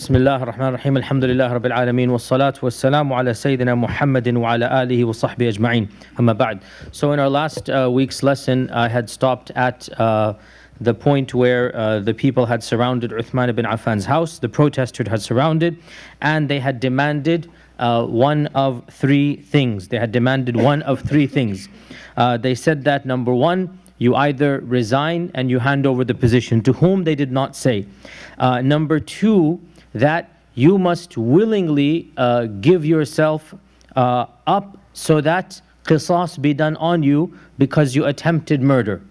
بسم الله الرحمن الرحيم الحمد لله رب العالمين والصلاة والسلام على سيدنا محمد وعلى آله وصحبه أجمعين أما بعد. So in our last week's lesson, I had stopped at the point where the people had surrounded Uthman ibn Affan's house. The protesters had surrounded and they had demanded one of three things. They said that number one, you either resign and you hand over the position, to whom they did not say. Number two, that you must willingly give yourself up so that qisas be done on you because you attempted murder.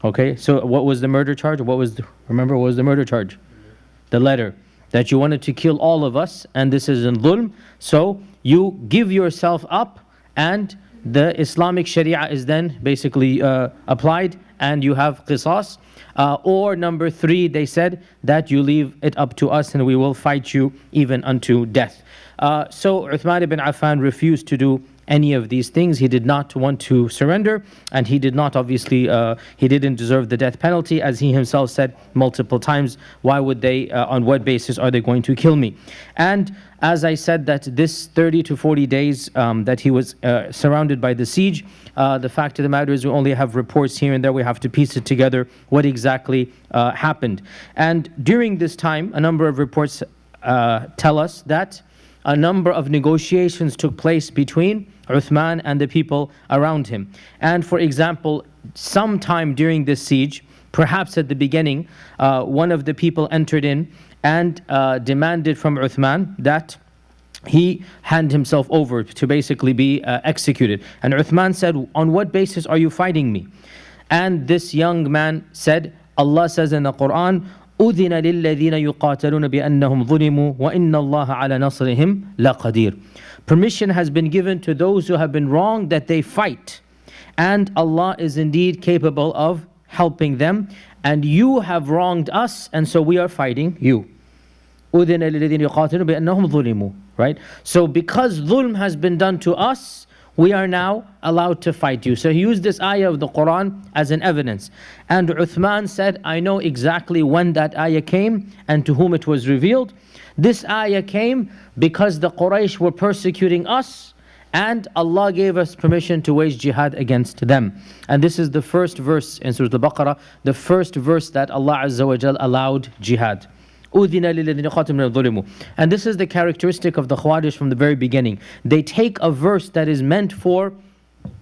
Okay, so what was the murder charge? What was the murder charge? The letter that you wanted to kill all of us, and this is in dhulm. So you give yourself up, and the Islamic Sharia is then basically applied, and you have qisas. Or number three, they said that you leave it up to us and we will fight you even unto death. So Uthman ibn Affan refused to do any of these things. He did not want to surrender, and he did not, obviously, he didn't deserve the death penalty, as he himself said multiple times. Why would they, on what basis are they going to kill me? And as I said, that this 30 to 40 days that he was surrounded by the siege, the fact of the matter is we only have reports here and there. We have to piece it together what exactly happened. And during this time, a number of reports tell us that a number of negotiations took place between Uthman and the people around him. And for example, sometime during this siege, perhaps at the beginning, one of the people entered in and demanded from Uthman that he hand himself over to basically be executed. And Uthman said, on what basis are you fighting me? And this young man said, Allah says in the Qur'an, أُذِنَ لِلَّذِينَ يُقَاتَلُونَ بِأَنَّهُمْ ظُلِمُوا وَإِنَّ اللَّهَ عَلَى نَصْرِهِمْ لَقَدِيرٌ. Permission has been given to those who have been wronged that they fight, and Allah is indeed capable of helping them. And you have wronged us, and so we are fighting you. أُذِنَ لِلَّذِينَ يُقَاتَلُونَ بِأَنَّهُمْ ظُلِمُوا. Right? So because dhulm has been done to us, we are now allowed to fight you. So he used this ayah of the Qur'an as an evidence. And Uthman said, I know exactly when that ayah came and to whom it was revealed. This ayah came because the Quraysh were persecuting us, and Allah gave us permission to wage jihad against them. And this is the first verse in Surah Al-Baqarah, the first verse that Allah Azza wa Jal allowed jihad. And this is the characteristic of the Khawarij from the very beginning. They take a verse that is meant for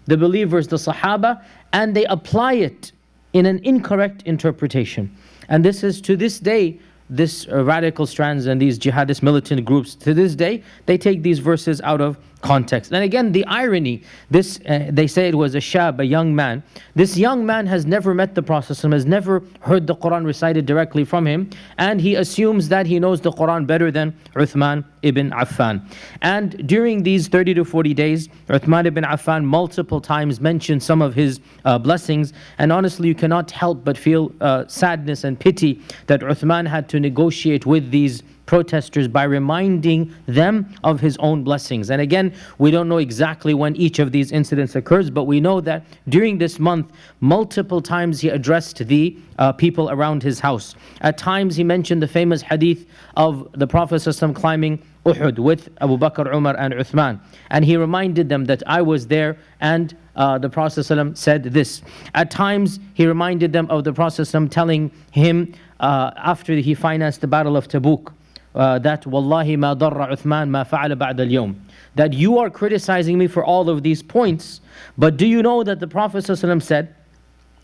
the believers, the Sahaba, and they apply it in an incorrect interpretation. And this is, to this day, this radical strands and these jihadist militant groups, to this day, they take these verses out of context. And again, the irony, this they say it was a shab, a young man. This young man has never met the Prophet, has never heard the Qur'an recited directly from him, and he assumes that he knows the Qur'an better than Uthman ibn Affan. And during these 30 to 40 days, Uthman ibn Affan multiple times mentioned some of his blessings, and honestly you cannot help but feel sadness and pity that Uthman had to negotiate with these protesters by reminding them of his own blessings. And again, we don't know exactly when each of these incidents occurs, but we know that during this month, multiple times he addressed the people around his house. At times he mentioned the famous hadith of the Prophet ﷺ climbing Uhud with Abu Bakr, Umar and Uthman. And he reminded them that I was there, and the Prophet ﷺ said this. At times he reminded them of the Prophet ﷺ telling him after he financed the Battle of Tabuk, that Wallahi ma darra Uthman ma fa'ala ba'da al-yawm, that you are criticizing me for all of these points, but do you know that the Prophet ﷺ said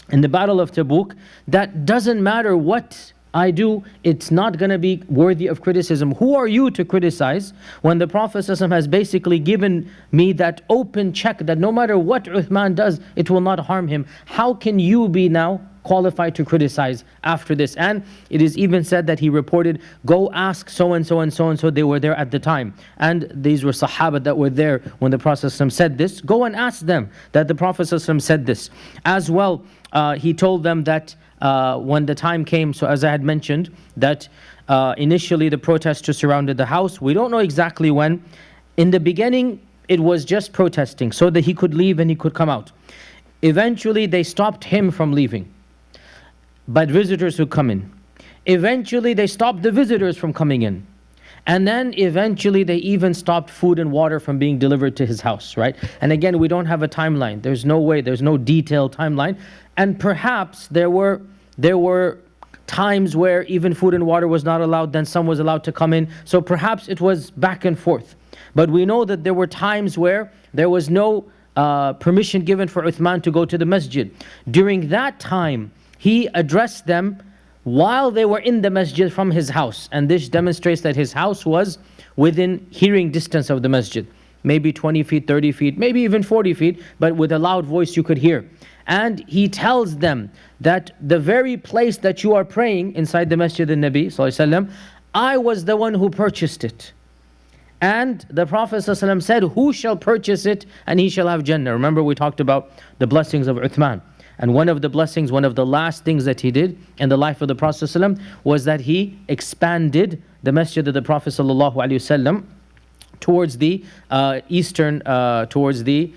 in the Battle of Tabuk that doesn't matter what I do, it's not going to be worthy of criticism. Who are you to criticize when the Prophet ﷺ has basically given me that open check that no matter what Uthman does, it will not harm him? How can you be now qualified to criticize after this? And it is even said that he reported, go ask so and so and so and so, they were there at the time. And these were Sahaba that were there when the Prophet ﷺ said this. Go and ask them that the Prophet ﷺ said this. As well, he told them that when the time came, so as I had mentioned, that initially the protesters surrounded the house. We don't know exactly when. In the beginning, it was just protesting so that he could leave and he could come out. Eventually, they stopped him from leaving, but visitors would come in. Eventually they stopped the visitors from coming in. And then eventually they even stopped food and water from being delivered to his house, right? And again, we don't have a timeline. There's no way, there's no detailed timeline. And perhaps there were times where even food and water was not allowed, then some was allowed to come in. So perhaps it was back and forth. But we know that there were times where there was no permission given for Uthman to go to the masjid. During that time, he addressed them while they were in the masjid from his house. And this demonstrates that his house was within hearing distance of the masjid. Maybe 20 feet, 30 feet, maybe even 40 feet, but with a loud voice you could hear. And he tells them that the very place that you are praying inside the Masjid al-Nabi sallallahu alaihi wasallam, I was the one who purchased it. And the Prophet ﷺ said, who shall purchase it and he shall have Jannah. Remember we talked about the blessings of Uthman. And one of the blessings, one of the last things that he did in the life of the Prophet ﷺ was that he expanded the Masjid of the Prophet ﷺ towards the eastern, towards the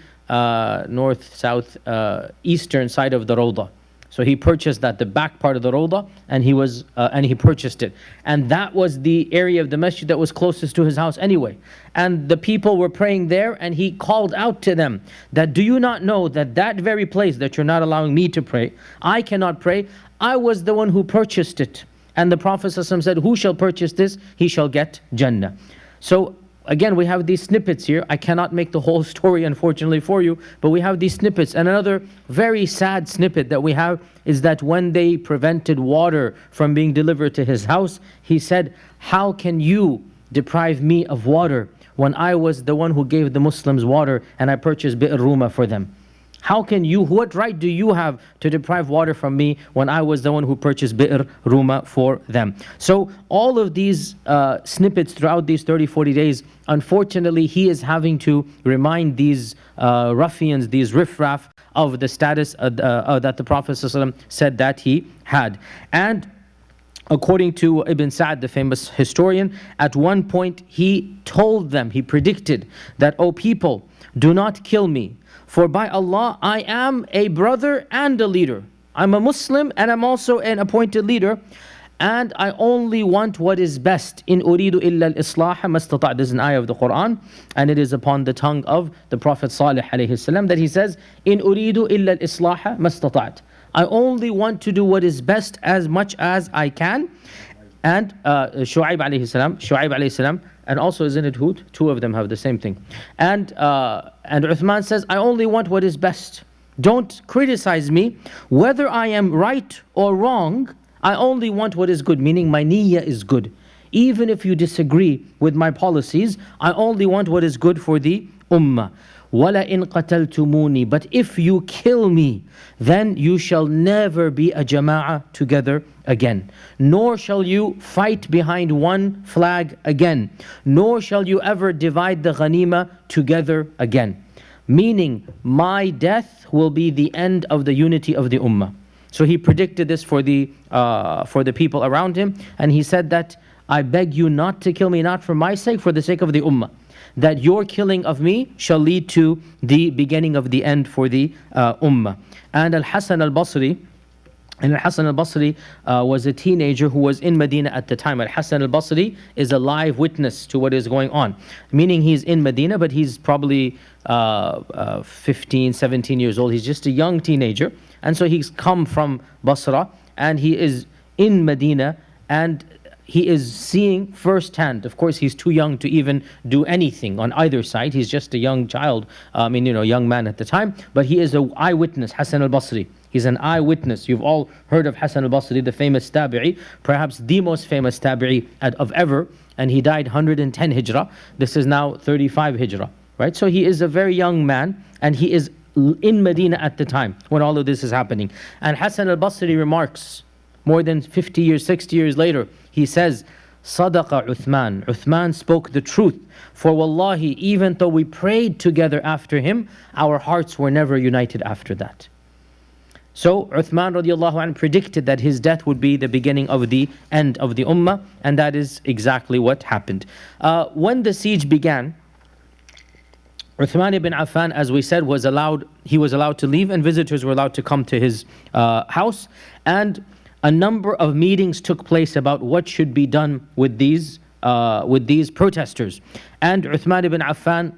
north, south, eastern side of the Rawdah. So he purchased that, the back part of the Rawdah, and he purchased it. And that was the area of the masjid that was closest to his house anyway. And the people were praying there, and he called out to them that, do you not know that that very place that you're not allowing me to pray, I cannot pray, I was the one who purchased it. And the Prophet ﷺ said, who shall purchase this? He shall get Jannah. So again, we have these snippets here. I cannot make the whole story, unfortunately, for you, but we have these snippets. And another very sad snippet that we have is that when they prevented water from being delivered to his house, he said, how can you deprive me of water when I was the one who gave the Muslims water and I purchased Bi'r Ruma for them? How can you, what right do you have to deprive water from me when I was the one who purchased Bi'r Ruma for them? So all of these snippets throughout these 30, 40 days, unfortunately he is having to remind these ruffians, these riffraff, of the status that the Prophet ﷺ said that he had. And according to Ibn Sa'd, the famous historian, at one point he told them, he predicted that, O people, do not kill me. For by Allah, I am a brother and a leader. I'm a Muslim and I'm also an appointed leader. And I only want what is best. In uridu illa al-islah mastata'. This is an ayah of the Qur'an. And it is upon the tongue of the Prophet Salih alayhi salam that he says, In uridu illa al-islah mastata'. I only want to do what is best as much as I can. And Shu'aib alayhi salam, and also isn't it Hud? Two of them have the same thing. And Uthman says, I only want what is best. Don't criticize me. Whether I am right or wrong, I only want what is good, meaning my niyyah is good. Even if you disagree with my policies, I only want what is good for the ummah. وَلَئِنْ قَتَلْتُمُونِي. But if you kill me, then you shall never be a jama'ah together again. Nor shall you fight behind one flag again. Nor shall you ever divide the ghanima together again. Meaning, my death will be the end of the unity of the ummah. So he predicted this for the people around him. And he said that, I beg you not to kill me, not for my sake, for the sake of the ummah. That your killing of me shall lead to the beginning of the end for the ummah. And Al-Hasan al-Basri, was a teenager who was in Medina at the time. Al-Hasan al-Basri is a live witness to what is going on. Meaning he's in Medina, but he's probably 15, 17 years old. He's just a young teenager. And so he's come from Basra and he is in Medina and he is seeing firsthand. Of course, he's too young to even do anything on either side. He's just a young child, young man at the time. But he is an eyewitness, Hasan al-Basri. He's an eyewitness. You've all heard of Hasan al-Basri, the famous tabi'i, perhaps the most famous tabi'i of ever. And he died 110 hijrah. This is now 35 hijrah, right? So he is a very young man and he is in Medina at the time when all of this is happening. And Hasan al-Basri remarks, more than 50 years, 60 years later, he says, Sadaqa Uthman. Uthman spoke the truth. For wallahi, even though we prayed together after him, our hearts were never united after that. So Uthman radiallahu anhu predicted that his death would be the beginning of the end of the ummah, and that is exactly what happened. When the siege began, Uthman ibn Affan, as we said, he was allowed to leave, and visitors were allowed to come to his house. And a number of meetings took place about what should be done with these protesters. And Uthman ibn Affan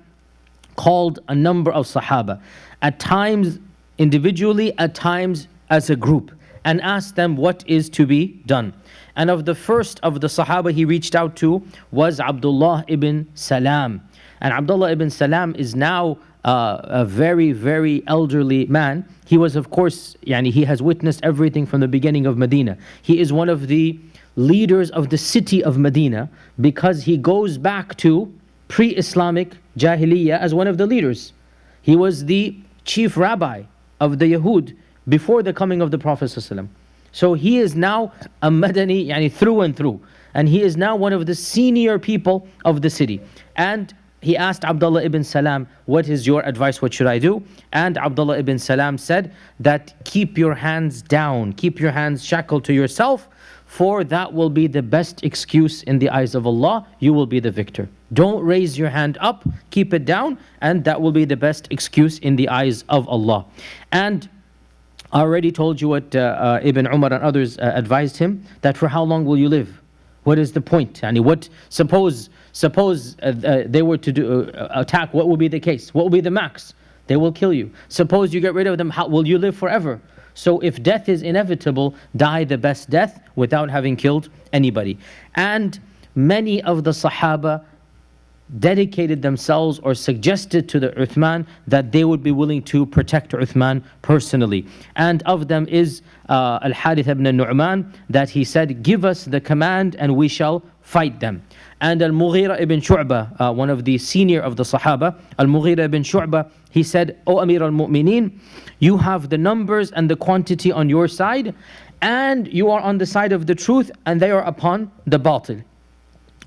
called a number of Sahaba, at times individually, at times as a group, and asked them what is to be done. And of the first of the Sahaba he reached out to was Abdullah ibn Salam. And Abdullah ibn Salam is now a very, very elderly man. He was, of course, he has witnessed everything from the beginning of Medina. He is one of the leaders of the city of Medina because he goes back to pre-Islamic Jahiliyyah as one of the leaders. He was the chief rabbi of the Yahud before the coming of the Prophet ﷺ. So he is now a Madani, through and through. And he is now one of the senior people of the city. And he asked Abdullah ibn Salam, what is your advice, what should I do? And Abdullah ibn Salam said that keep your hands down, keep your hands shackled to yourself, for that will be the best excuse in the eyes of Allah, you will be the victor. Don't raise your hand up, keep it down, and that will be the best excuse in the eyes of Allah. And I already told you what Ibn Umar and others advised him, that for how long will you live? What is the point? Suppose they were to attack, what will be the case? What will be the max? They will kill you. Suppose you get rid of them, how will you live forever? So if death is inevitable, die the best death without having killed anybody. And many of the Sahaba dedicated themselves or suggested to the Uthman that they would be willing to protect Uthman personally. And of them is Al-Harith ibn Nu'man, that he said, give us the command and we shall fight them. And Al-Mughira ibn Shu'bah, one of the senior of the Sahaba, Al-Mughira ibn Shu'bah, he said, O Amir al-Mu'mineen, you have the numbers and the quantity on your side, and you are on the side of the truth, and they are upon the batil.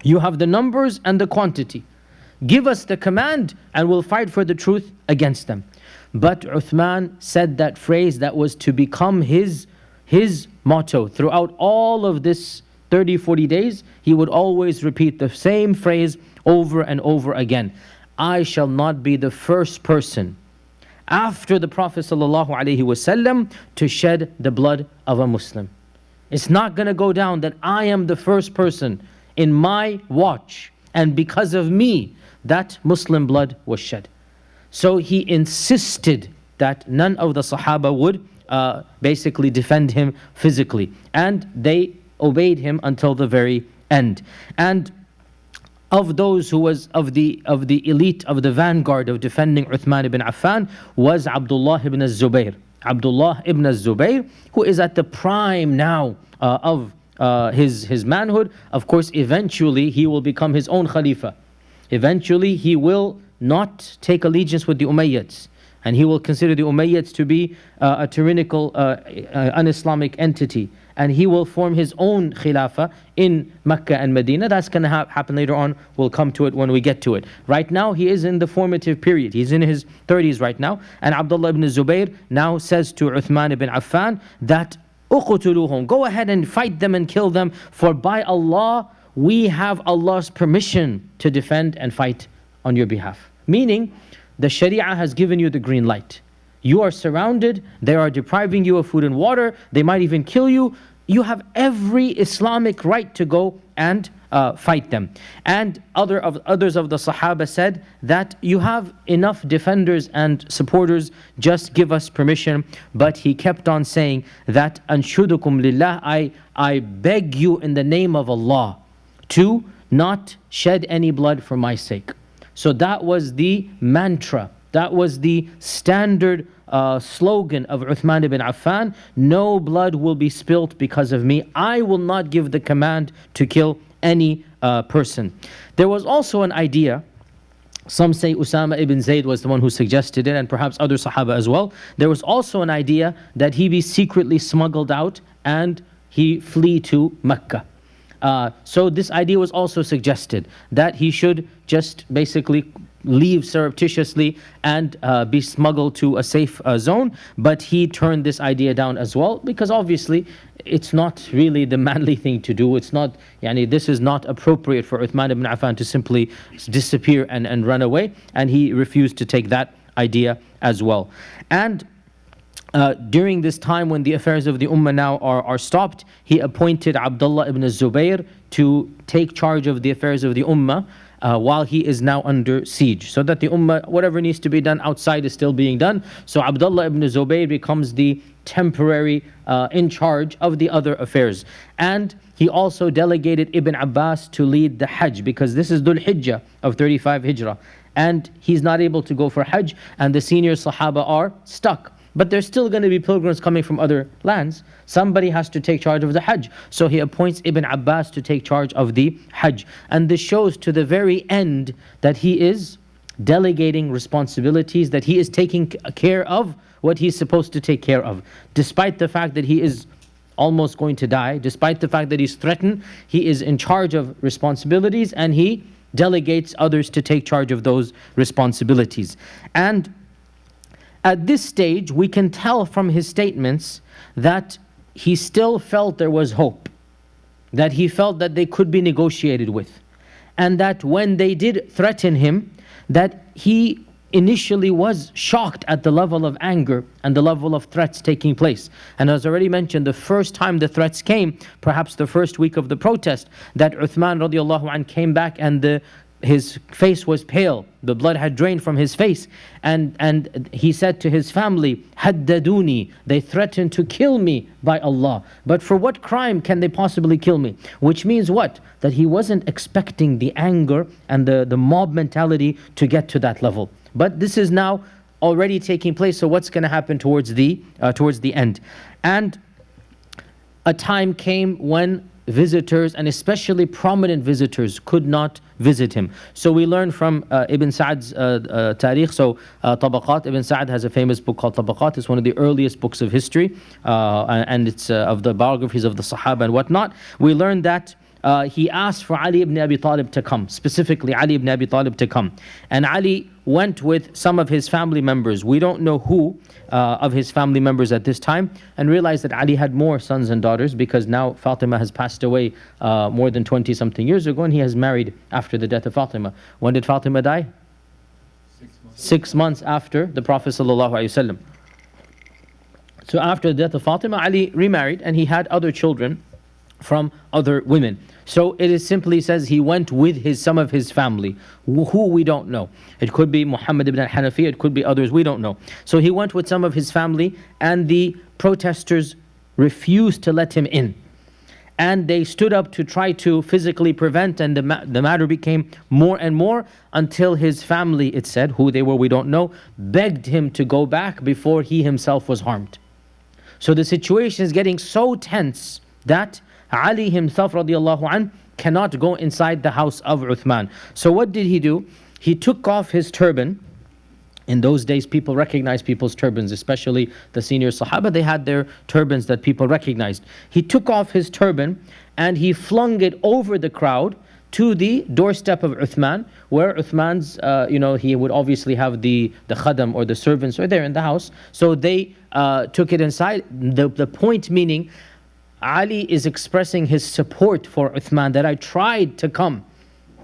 You have the numbers and the quantity. Give us the command and we'll fight for the truth against them. But Uthman said that phrase that was to become his motto. Throughout all of this 30, 40 days, he would always repeat the same phrase over and over again. I shall not be the first person after the Prophet ﷺ to shed the blood of a Muslim. It's not going to go down that I am the first person in my watch, and because of me, that Muslim blood was shed. So he insisted that none of the Sahaba would basically defend him physically, and they obeyed him until the very end. And of those who was of the elite, of the vanguard of defending Uthman ibn Affan was Abdullah ibn Zubayr. Abdullah ibn Zubayr, who is at the prime now of his manhood. Of course, eventually he will become his own Khalifa. Eventually he will not take allegiance with the Umayyads, and he will consider the Umayyads to be a tyrannical, un-Islamic entity, and he will form his own Khilafah in Makkah and Medina. That's going to happen later on. We'll come to it when we get to it. Right now he is in the formative period. He's in his 30s right now, and Abdullah ibn Zubayr now says to Uthman ibn Affan that uqtuluhum, go ahead and fight them and kill them, for by Allah we have Allah's permission to defend and fight on your behalf. Meaning, the Sharia has given you the green light. You are surrounded, they are depriving you of food and water, they might even kill you. You have every Islamic right to go and fight them. And others of the Sahaba said that you have enough defenders and supporters, just give us permission. But he kept on saying that, anshudukum lillah, I beg you in the name of Allah to not shed any blood for my sake. So that was the mantra, that was the standard slogan of Uthman ibn Affan: no blood will be spilt because of me. I will not give the command to kill any person. There was also an idea, some say Usama ibn Zayd was the one who suggested it, and perhaps other Sahaba as well. There was also an idea that he be secretly smuggled out and he flee to Makkah. So this idea was also suggested, that he should just basically leave surreptitiously and be smuggled to a safe zone. But he turned this idea down as well, because obviously it's not really the manly thing to do. It's not, this is not appropriate for Uthman ibn Affan to simply disappear and run away. And he refused to take that idea as well. And during this time when the affairs of the Ummah now are stopped, he appointed Abdullah ibn Zubayr to take charge of the affairs of the Ummah while he is now under siege, so that the Ummah, whatever needs to be done outside is still being done. So Abdullah ibn Zubayr becomes the temporary in charge of the other affairs. And he also delegated Ibn Abbas to lead the Hajj, because this is Dhul Hijjah of 35 Hijrah. And he's not able to go for Hajj, and the senior Sahaba are stuck. But there's still going to be pilgrims coming from other lands. Somebody has to take charge of the Hajj. So he appoints Ibn Abbas to take charge of the Hajj. And this shows to the very end that he is delegating responsibilities, that he is taking care of what he's supposed to take care of. Despite the fact that he is almost going to die, despite the fact that he's threatened, he is in charge of responsibilities, and he delegates others to take charge of those responsibilities. And at this stage, we can tell from his statements that he still felt there was hope, that he felt that they could be negotiated with, and that when they did threaten him, that he initially was shocked at the level of anger and the level of threats taking place. And as already mentioned, the first time the threats came, perhaps the first week of the protest, that Uthman radiallahu anh came back and his face was pale, the blood had drained from his face, and he said to his family, "Haddaduni," they threatened to kill me by Allah, but for what crime can they possibly kill me? Which means what? That he wasn't expecting the anger and the mob mentality to get to that level. But this is now already taking place, so what's going to happen towards the end? And a time came when visitors, and especially prominent visitors, could not visit him. So we learn from Ibn Sa'd's Tarikh, so Tabaqat. Ibn Sa'd has a famous book called Tabaqat. It's one of the earliest books of history, and it's of the biographies of the Sahaba and whatnot. We learn that he asked for Ali ibn Abi Talib to come, specifically Ali ibn Abi Talib to come. And Ali went with some of his family members. We don't know who of his family members at this time, and realized that Ali had more sons and daughters, because now Fatima has passed away more than 20 something years ago, and he has married after the death of Fatima. When did Fatima die? 6 months after the Prophet ﷺ. So after the death of Fatima, Ali remarried, and he had other children from other women. So it is simply says he went with some of his family, who we don't know. It could be Muhammad ibn al-Hanafi, it could be others, we don't know. So he went with some of his family, and the protesters refused to let him in. And they stood up to try to physically prevent, and the matter became more and more, until his family, it said, who they were we don't know, begged him to go back before he himself was harmed. So the situation is getting so tense that Ali himself radiallahu anh cannot go inside the house of Uthman. So what did he do? He took off his turban. In those days, people recognized people's turbans, especially the senior Sahaba. They had their turbans that people recognized. He took off his turban and he flung it over the crowd to the doorstep of Uthman, where Uthman's, he would obviously have the khadam or the servants are there in the house. So they took it inside. The point meaning, Ali is expressing his support for Uthman, that I tried to come.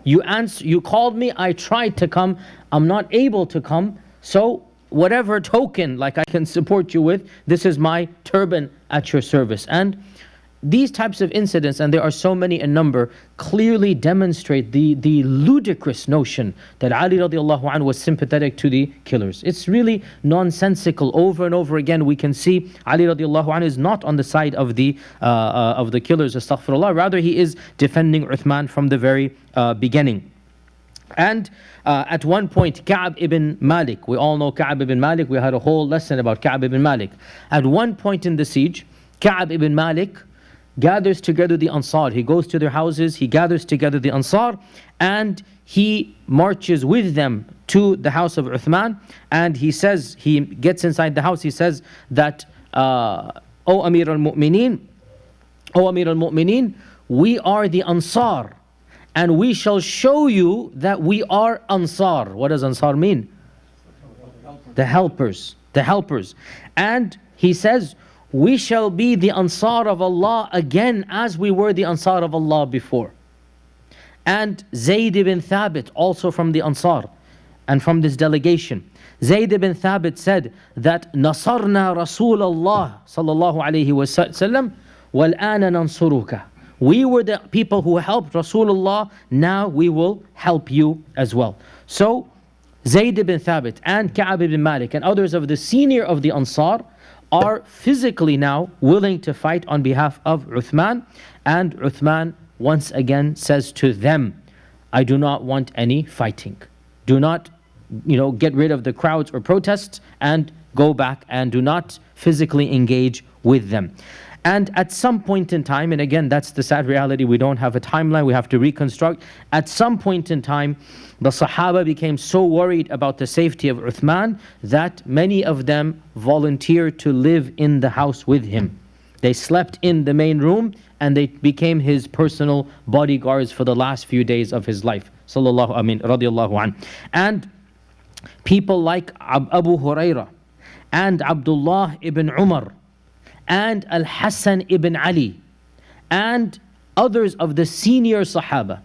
You called me, I tried to come. I'm not able to come. So whatever token like I can support you with, this is my turban at your service. And these types of incidents, and there are so many in number, clearly demonstrate the ludicrous notion that Ali radiallahu anhu was sympathetic to the killers. It's really nonsensical. Over and over again we can see Ali radiallahu anhu is not on the side of the killers, astaghfirullah. Rather, he is defending Uthman from the very beginning. And at one point, Ka'b ibn Malik, we all know Ka'b ibn Malik, we had a whole lesson about Ka'b ibn Malik. At one point in the siege, Ka'b ibn Malik gathers together the Ansar. He goes to their houses, he gathers together the Ansar, and he marches with them to the house of Uthman, and he says, he gets inside the house, he says that, O Amir al-Mu'mineen, we are the Ansar, and we shall show you that we are Ansar. What does Ansar mean? The helpers. The helpers. And he says, we shall be the Ansar of Allah again as we were the Ansar of Allah before. And Zayd ibn Thabit, also from the Ansar, and from this delegation, Zayd ibn Thabit said that Nasarna Rasulullah sallallahu alayhi wasallam wal ana nansuruka. We were the people who helped Rasulullah, now we will help you as well. So Zayd ibn Thabit and Ka'ab ibn Malik and others of the senior of the Ansar are physically now willing to fight on behalf of Uthman, and Uthman once again says to them, I do not want any fighting. Do not, get rid of the crowds or protests and go back, and do not physically engage with them. And at some point in time, and again, that's the sad reality, we don't have a timeline, we have to reconstruct. At some point in time, the Sahaba became so worried about the safety of Uthman that many of them volunteered to live in the house with him. They slept in the main room and they became his personal bodyguards for the last few days of his life. Radiallahu an. And people like Abu Hurairah and Abdullah ibn Umar and Al-Hassan ibn Ali and others of the senior Sahaba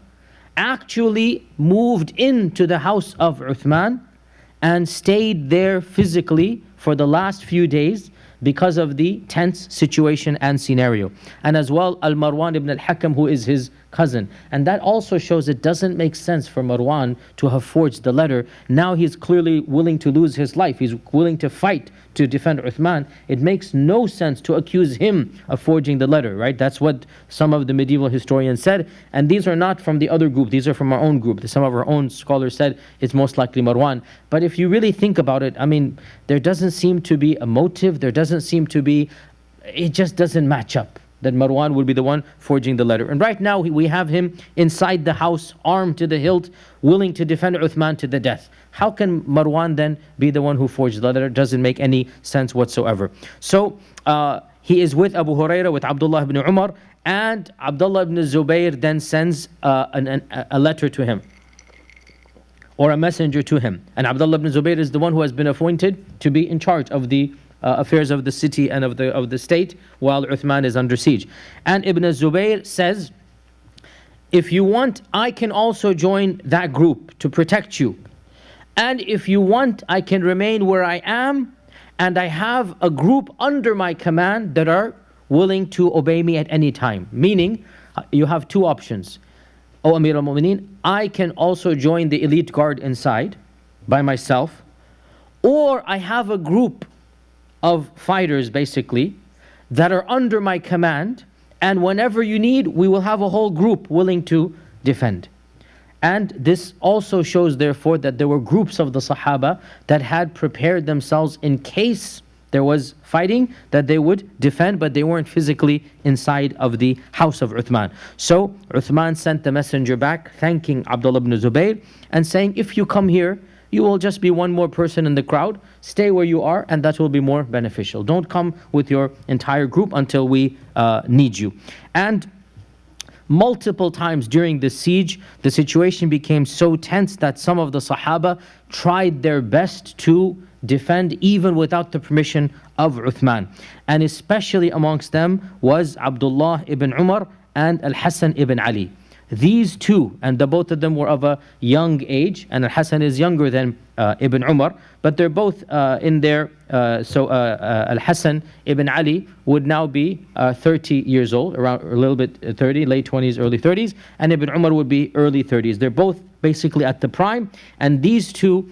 actually moved into the house of Uthman and stayed there physically for the last few days because of the tense situation and scenario. And as well, Al-Marwan ibn al-Hakam, who is his cousin. And that also shows it doesn't make sense for Marwan to have forged the letter. Now he's clearly willing to lose his life. He's willing to fight to defend Uthman. It makes no sense to accuse him of forging the letter, right? That's what some of the medieval historians said. And these are not from the other group. These are from our own group. Some of our own scholars said it's most likely Marwan. But if you really think about it, there doesn't seem to be a motive. There doesn't seem to be, it just doesn't match up that Marwan would be the one forging the letter. And right now we have him inside the house, armed to the hilt, willing to defend Uthman to the death. How can Marwan then be the one who forged the letter? Doesn't make any sense whatsoever. So he is with Abu Hurairah, with Abdullah ibn Umar, and Abdullah ibn Zubayr then sends a letter to him, or a messenger to him. And Abdullah ibn Zubayr is the one who has been appointed to be in charge of the affairs of the city and of the state while Uthman is under siege. And Ibn Zubayr says, if you want, I can also join that group to protect you. And if you want, I can remain where I am, and I have a group under my command that are willing to obey me at any time. Meaning, you have two options. O Amir al-Mu'mineen, I can also join the elite guard inside by myself, or I have a group of fighters basically that are under my command, and whenever you need, we will have a whole group willing to defend. And this also shows therefore that there were groups of the Sahaba that had prepared themselves in case there was fighting, that they would defend, but they weren't physically inside of the house of Uthman. So Uthman sent the messenger back thanking Abdullah ibn Zubayr and saying, if you come here, you will just be one more person in the crowd. Stay where you are, and that will be more beneficial. Don't come with your entire group until we need you. And multiple times during the siege, the situation became so tense that some of the Sahaba tried their best to defend even without the permission of Uthman. And especially amongst them was Abdullah ibn Umar and Al-Hassan ibn Ali. These two, and the both of them were of a young age, and Al-Hassan is younger than Ibn Umar, but they're both in their, Al-Hassan ibn Ali would now be 30 years old, around a little bit 30, late 20s, early 30s, and Ibn Umar would be early 30s. They're both basically at the prime, and these two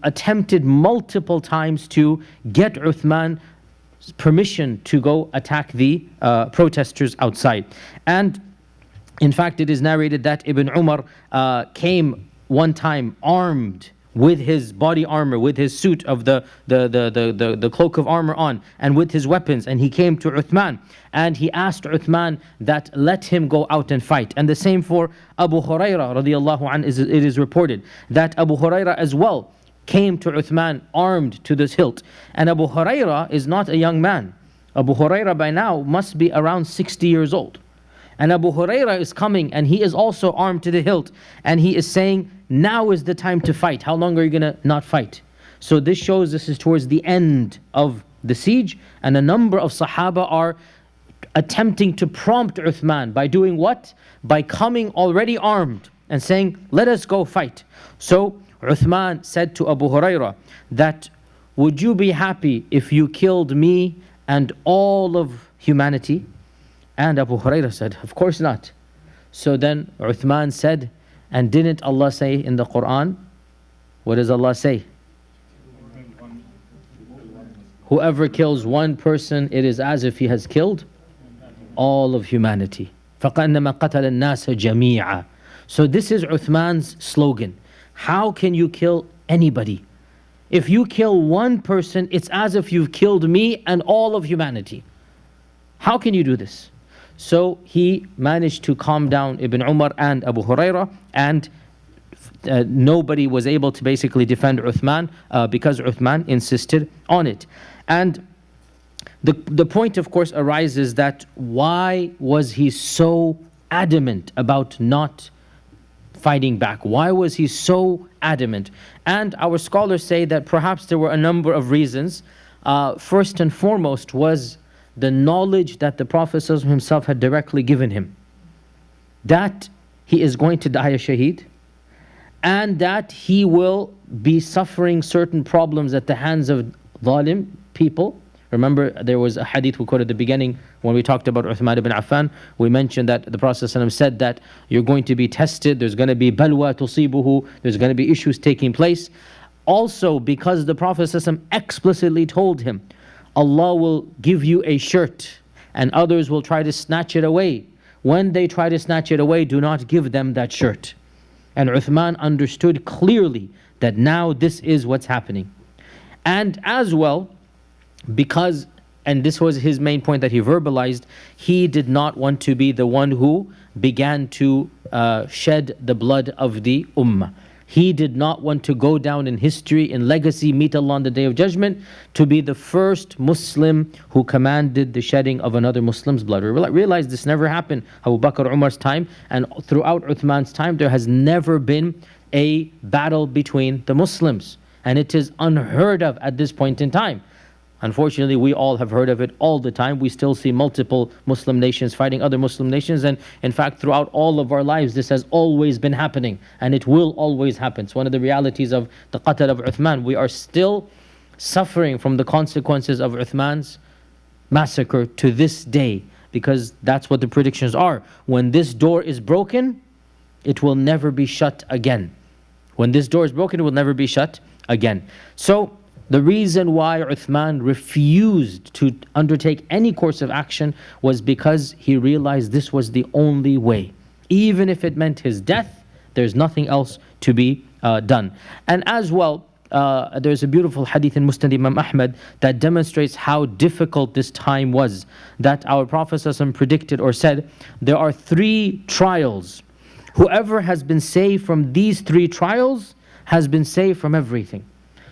attempted multiple times to get Uthman permission to go attack the protesters outside. And in fact, it is narrated that Ibn Umar came one time armed with his body armor, with his suit of the cloak of armor on, and with his weapons, and he came to Uthman, and he asked Uthman that let him go out and fight. And the same for Abu Hurairah radiallahu anh, it is reported that Abu Hurairah as well came to Uthman armed to this hilt. And Abu Hurairah is not a young man. Abu Hurairah by now must be around 60 years old. And Abu Hurairah is coming, and he is also armed to the hilt, and he is saying, now is the time to fight. How long are you going to not fight? So this shows this is towards the end of the siege, and a number of Sahaba are attempting to prompt Uthman by doing what? By coming already armed and saying, let us go fight. So Uthman said to Abu Hurairah that, would you be happy if you killed me and all of humanity? And Abu Hurairah said, of course not. So then Uthman said, and didn't Allah say in the Qur'an, what does Allah say? Whoever kills one person, it is as if he has killed all of humanity. فَقَأَنَّمَا قَتَلَ النَّاسَ جَمِيعًا. So this is Uthman's slogan. How can you kill anybody? If you kill one person, it's as if you've killed me and all of humanity. How can you do this? So he managed to calm down Ibn Umar and Abu Hurairah, and nobody was able to basically defend Uthman because Uthman insisted on it. And the point, of course, arises that why was he so adamant about not fighting back? Why was he so adamant? And our scholars say that perhaps there were a number of reasons. First and foremost was the knowledge that the Prophet himself had directly given him, that he is going to die a shaheed, and that he will be suffering certain problems at the hands of zalim people. Remember, there was a hadith we quoted at the beginning when we talked about Uthman ibn Affan. We mentioned that the Prophet ﷺ said that you're going to be tested, there's going to be balwa tusibuhu, there's going to be issues taking place. Also, because the Prophet ﷺ explicitly told him, Allah will give you a shirt and others will try to snatch it away. When they try to snatch it away, do not give them that shirt. And Uthman understood clearly that now this is what's happening. And as well, because, and this was his main point that he verbalized, he did not want to be the one who began to shed the blood of the ummah. He did not want to go down in history, in legacy, meet Allah on the Day of Judgment, to be the first Muslim who commanded the shedding of another Muslim's blood. We realize this never happened Abu Bakr, Umar's time, and throughout Uthman's time, there has never been a battle between the Muslims. And it is unheard of at this point in time. Unfortunately, we all have heard of it all the time. We still see multiple Muslim nations fighting other Muslim nations. And in fact, throughout all of our lives, this has always been happening. And it will always happen. It's one of the realities of the qatl of Uthman. We are still suffering from the consequences of Uthman's massacre to this day. Because that's what the predictions are. When this door is broken, it will never be shut again. When this door is broken, it will never be shut again. So, the reason why Uthman refused to undertake any course of action was because he realized this was the only way. Even if it meant his death, there's nothing else to be done. And as well, there's a beautiful hadith in Musnad Imam Ahmad that demonstrates how difficult this time was. That our Prophet ﷺ predicted or said, there are 3 trials. Whoever has been saved from these 3 trials has been saved from everything.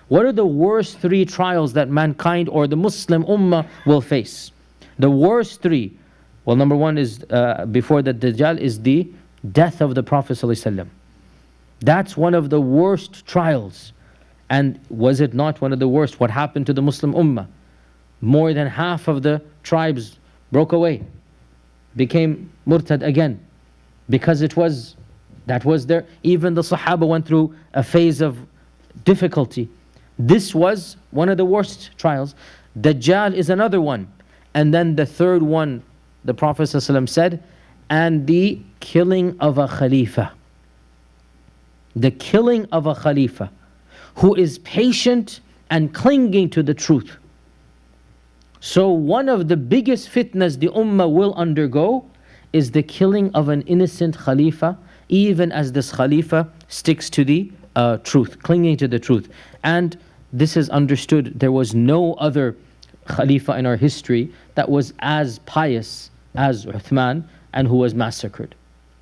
What are the worst 3 trials that mankind or the Muslim ummah will face? The worst 3. Well, number 1 is, before the Dajjal, is the death of the Prophet ﷺ. That's one of the worst trials. And was it not one of the worst? What happened to the Muslim ummah? More than half of the tribes broke away, became murtad again. Because that was their, even the Sahaba went through a phase of difficulty. This was one of the worst trials. Dajjal is another one. And then the third one, the Prophet ﷺ said, and the killing of a Khalifa. The killing of a Khalifa who is patient and clinging to the truth. So one of the biggest fitnas the ummah will undergo is the killing of an innocent Khalifa, even as this Khalifa sticks to the truth, clinging to the truth. And this is understood. There was no other Khalifa in our history that was as pious as Uthman and who was massacred,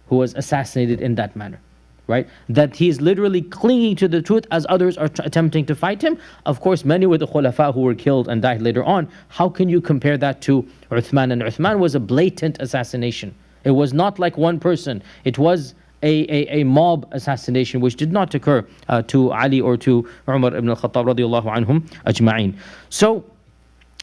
who was assassinated in that manner, right? That he is literally clinging to the truth as others are attempting to fight him. Of course, many were the Khulafa who were killed and died later on. How can you compare that to Uthman? And Uthman was a blatant assassination. It was not like one person. It was a mob assassination which did not occur to Ali or to Umar ibn al-Khattab radiyallahu anhum ajma'in. So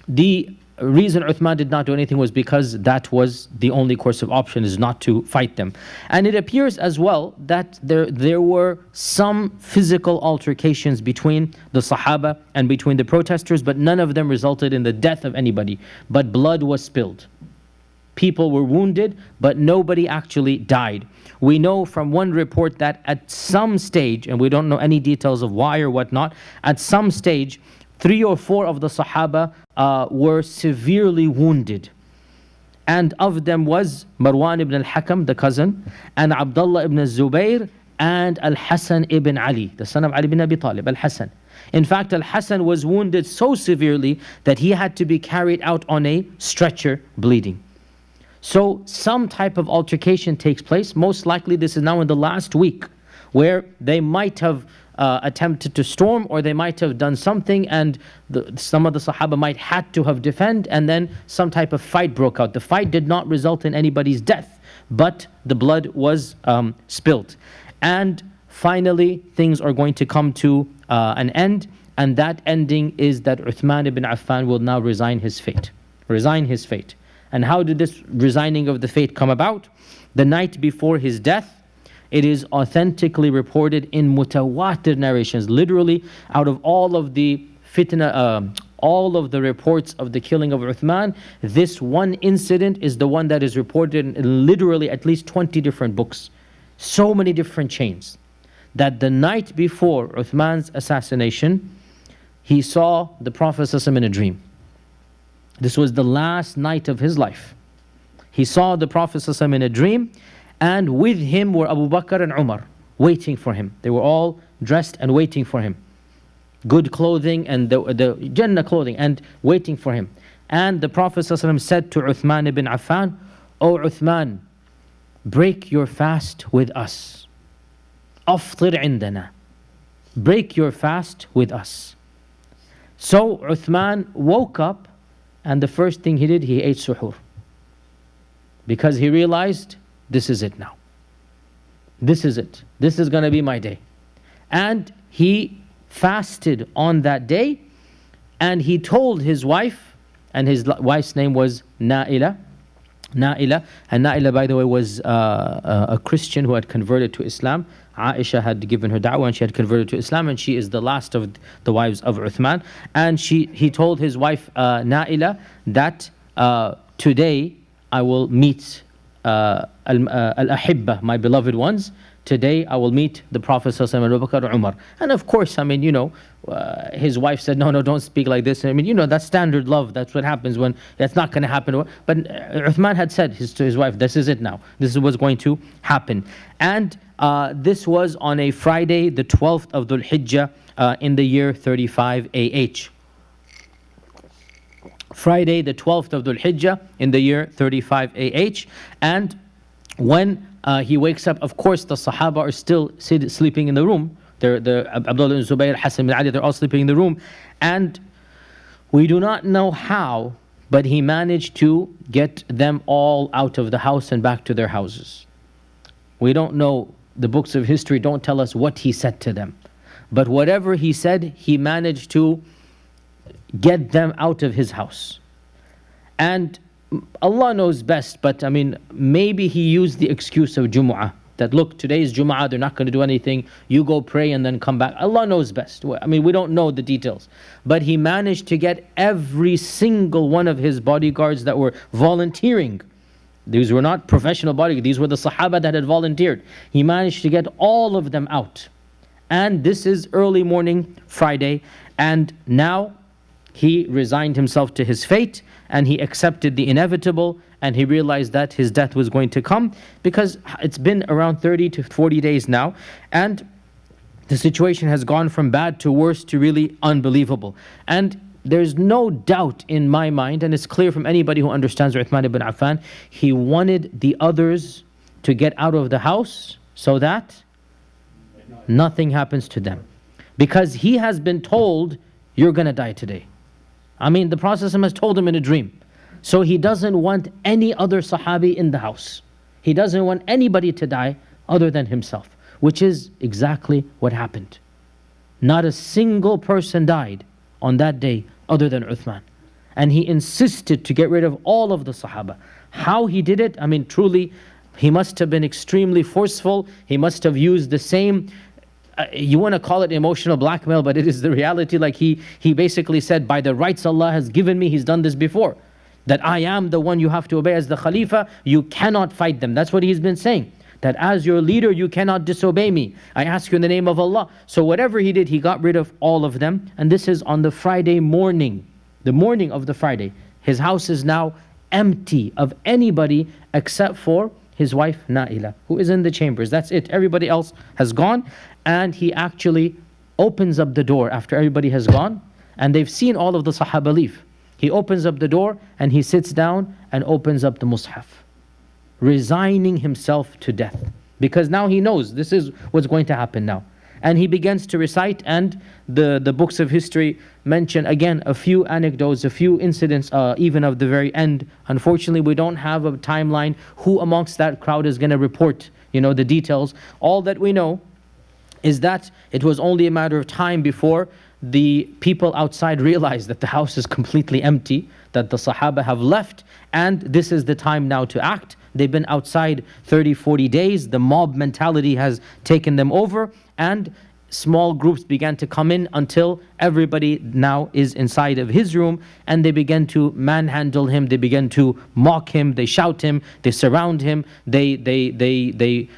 the reason Uthman did not do anything was because that was the only course of option, is not to fight them. And it appears as well that there were some physical altercations between the Sahaba and between the protesters, but none of them resulted in the death of anybody. But blood was spilled. People were wounded, but nobody actually died. We know from one report that at some stage, and we don't know any details of why or whatnot, at some stage, 3 or 4 of the Sahaba were severely wounded. And of them was Marwan ibn al-Hakam, the cousin, and Abdullah ibn Zubayr, and Al-Hasan ibn Ali, the son of Ali ibn Abi Talib, Al-Hasan. In fact, Al-Hasan was wounded so severely that he had to be carried out on a stretcher, bleeding. So some type of altercation takes place. Most likely this is now in the last week, where they might have attempted to storm, or they might have done something, and some of the Sahaba might had to have defended, and then some type of fight broke out. The fight did not result in anybody's death, but the blood was spilt. And finally, things are going to come to an end, and that ending is that Uthman ibn Affan will now resign his fate. And how did this resigning of the fate come about? The night before his death, it is authentically reported in mutawatir narrations, literally out of all of the fitna, all of the reports of the killing of Uthman, this one incident is the one that is reported in literally at least 20 different books. So many different chains. That the night before Uthman's assassination, he saw the Prophet ﷺ in a dream. This was the last night of his life. He saw the Prophet ﷺ in a dream, and with him were Abu Bakr and Umar, waiting for him. They were all dressed and waiting for him. Good clothing and the Jannah clothing, and waiting for him. And the Prophet ﷺ said to Uthman ibn Affan, "O Uthman, break your fast with us. Aftir indana. Break your fast with us." So Uthman woke up, and the first thing he did, he ate suhoor. Because he realized, this is it now. This is it. This is going to be my day. And he fasted on that day, and he told his wife, and his wife's name was Naila. And Naila, by the way, was a Christian who had converted to Islam. Aisha had given her da'wah and she had converted to Islam, and she is the last of the wives of Uthman. And he told his wife Naila that today I will meet al-ahibba, my beloved ones. Today I will meet the Prophet ﷺ and Abu Bakr and Umar. And of course, I mean, his wife said, no, don't speak like this. I mean, that's standard love. That's what happens when that's not going to happen. But Uthman had said to his wife, this is it now. This is what's going to happen. And this was on a Friday, the 12th of Dhul Hijjah in the year 35 AH. Friday, the 12th of Dhul Hijjah in the year 35 AH. And when he wakes up, of course, the Sahaba are still sleeping in the room. Abdullah bin Zubayr, Hassan bin Ali, they're all sleeping in the room. And we do not know how, but he managed to get them all out of the house and back to their houses. We don't know, the books of history don't tell us what he said to them. But whatever he said, he managed to get them out of his house. And Allah knows best, but I mean, maybe he used the excuse of Jumu'ah. That look, today is Jumu'ah, they're not going to do anything. You go pray and then come back. Allah knows best. I mean, we don't know the details. But he managed to get every single one of his bodyguards that were volunteering. These were not professional bodyguards. These were the Sahaba that had volunteered. He managed to get all of them out. And this is early morning Friday. And now he resigned himself to his fate, and he accepted the inevitable, and he realized that his death was going to come, because it's been around 30 to 40 days now, and the situation has gone from bad to worse to really unbelievable. And there's no doubt in my mind, and it's clear from anybody who understands Uthman ibn Affan, he wanted the others to get out of the house so that nothing happens to them. Because he has been told, you're going to die today. I mean, the Prophet has told him in a dream. So he doesn't want any other Sahabi in the house. He doesn't want anybody to die other than himself, which is exactly what happened. Not a single person died on that day other than Uthman. and he insisted to get rid of all of the Sahaba. How he did it, I mean, truly, he must have been extremely forceful. He must have used the same, you want to call it emotional blackmail, but it is the reality. Like he basically said, by the rights Allah has given me, he's done this before, that I am the one you have to obey as the Khalifa, you cannot fight them. That's what he's been saying, that as your leader, you cannot disobey me. I ask you in the name of Allah. So whatever he did, he got rid of all of them. And this is on the Friday morning, the morning of the Friday. His house is now empty of anybody except for his wife Naila, who is in the chambers. That's it. Everybody else has gone. And he actually opens up the door after everybody has gone. And they've seen all of the Sahaba leave. He opens up the door and he sits down and opens up the Mus'haf, resigning himself to death. Because now he knows this is what's going to happen now. And he begins to recite, and the books of history mention again a few anecdotes, a few incidents, even of the very end. Unfortunately, we don't have a timeline who amongst that crowd is going to report, the details. All that we know is that it was only a matter of time before the people outside realized that the house is completely empty, that the Sahaba have left, and this is the time now to act. They've been outside 30, 40 days. The mob mentality has taken them over, and small groups began to come in until everybody now is inside of his room, and they began to manhandle him, they began to mock him, they shout him, they surround him, they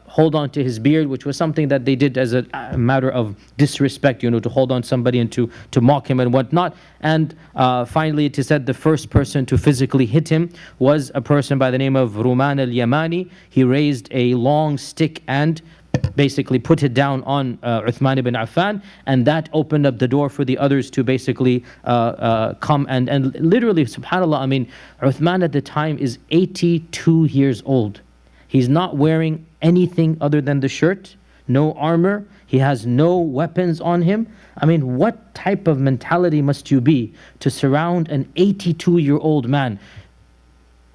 hold on to his beard, which was something that they did as a matter of disrespect, to hold on to somebody and to mock him and whatnot. And finally it is said the first person to physically hit him was a person by the name of Ruman al-Yamani. He raised a long stick and basically put it down on Uthman ibn Affan, and that opened up the door for the others to basically come and literally, subhanAllah, I mean, Uthman at the time is 82 years old. He's not wearing anything other than the shirt, no armor, he has no weapons on him. I mean, what type of mentality must you be to surround an 82-year-old man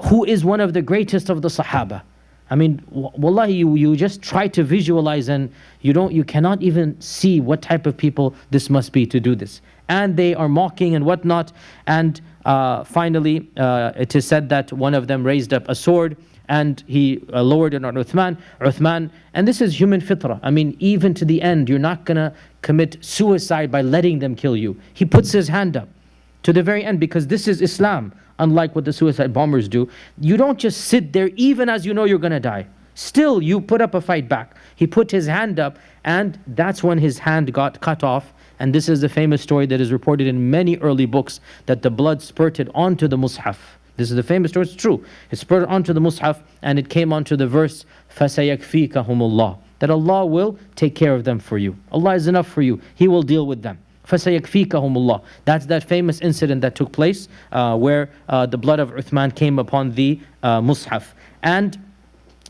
who is one of the greatest of the Sahaba? I mean, wallahi, you just try to visualize, and you cannot even see what type of people this must be to do this. And they are mocking and whatnot. And finally, it is said that one of them raised up a sword and he lowered it on Uthman. And this is human fitrah. I mean, even to the end, you're not going to commit suicide by letting them kill you. He puts his hand up to the very end, because this is Islam. Unlike what the suicide bombers do, you don't just sit there even as you know you're going to die. Still, you put up a fight back. He put his hand up, and that's when his hand got cut off. And this is the famous story that is reported in many early books, that the blood spurted onto the Mus'haf. This is the famous story, it's true. It spurted onto the Mus'haf, and it came onto the verse, فَسَيَكْفِيكَهُمُ اللَّهُ, that Allah will take care of them for you. Allah is enough for you. He will deal with them. فَسَيَكْفِيكَهُمُ اللَّهُ. That's that famous incident that took place where the blood of Uthman came upon the Mus'haf. And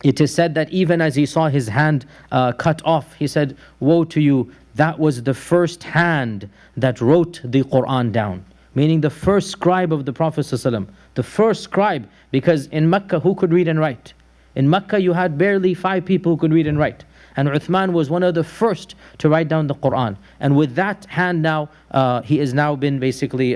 it is said that even as he saw his hand cut off, he said, woe to you, that was the first hand that wrote the Qur'an down. Meaning the first scribe of the Prophet ﷺ. The first scribe, because in Makkah, who could read and write? In Makkah, you had barely 5 people who could read and write. And Uthman was one of the first to write down the Qur'an. And with that hand now, he has now been basically,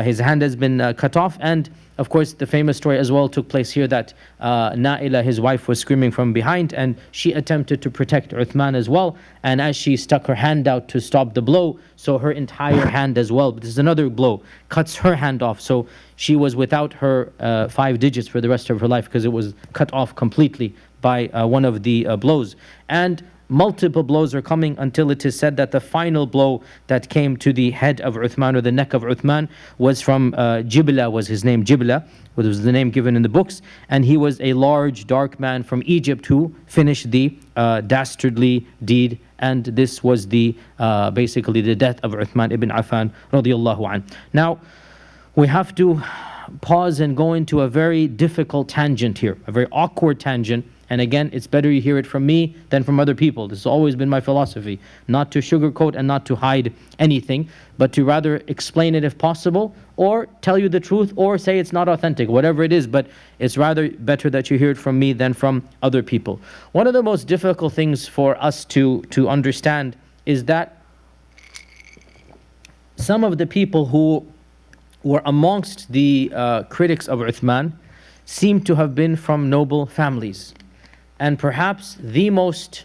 his hand has been cut off. And of course, the famous story as well took place here that Naila, his wife, was screaming from behind, and she attempted to protect Uthman as well. And as she stuck her hand out to stop the blow, so her entire hand as well, but this is another blow, cuts her hand off. So she was without her 5 digits for the rest of her life, because it was cut off completely by one of the blows. And multiple blows are coming until it is said that the final blow that came to the head of Uthman, or the neck of Uthman, was from Jibla, was his name, Jibla, which was the name given in the books. And he was a large, dark man from Egypt who finished the dastardly deed. And this was the basically the death of Uthman ibn Affan radiyallahu an. Now, we have to pause and go into a very difficult tangent here, a very awkward tangent. And again, it's better you hear it from me than from other people. This has always been my philosophy, not to sugarcoat and not to hide anything, but to rather explain it if possible, or tell you the truth, or say it's not authentic, whatever it is, but it's rather better that you hear it from me than from other people. One of the most difficult things for us to understand is that some of the people who were amongst the critics of Uthman seem to have been from noble families. And perhaps the most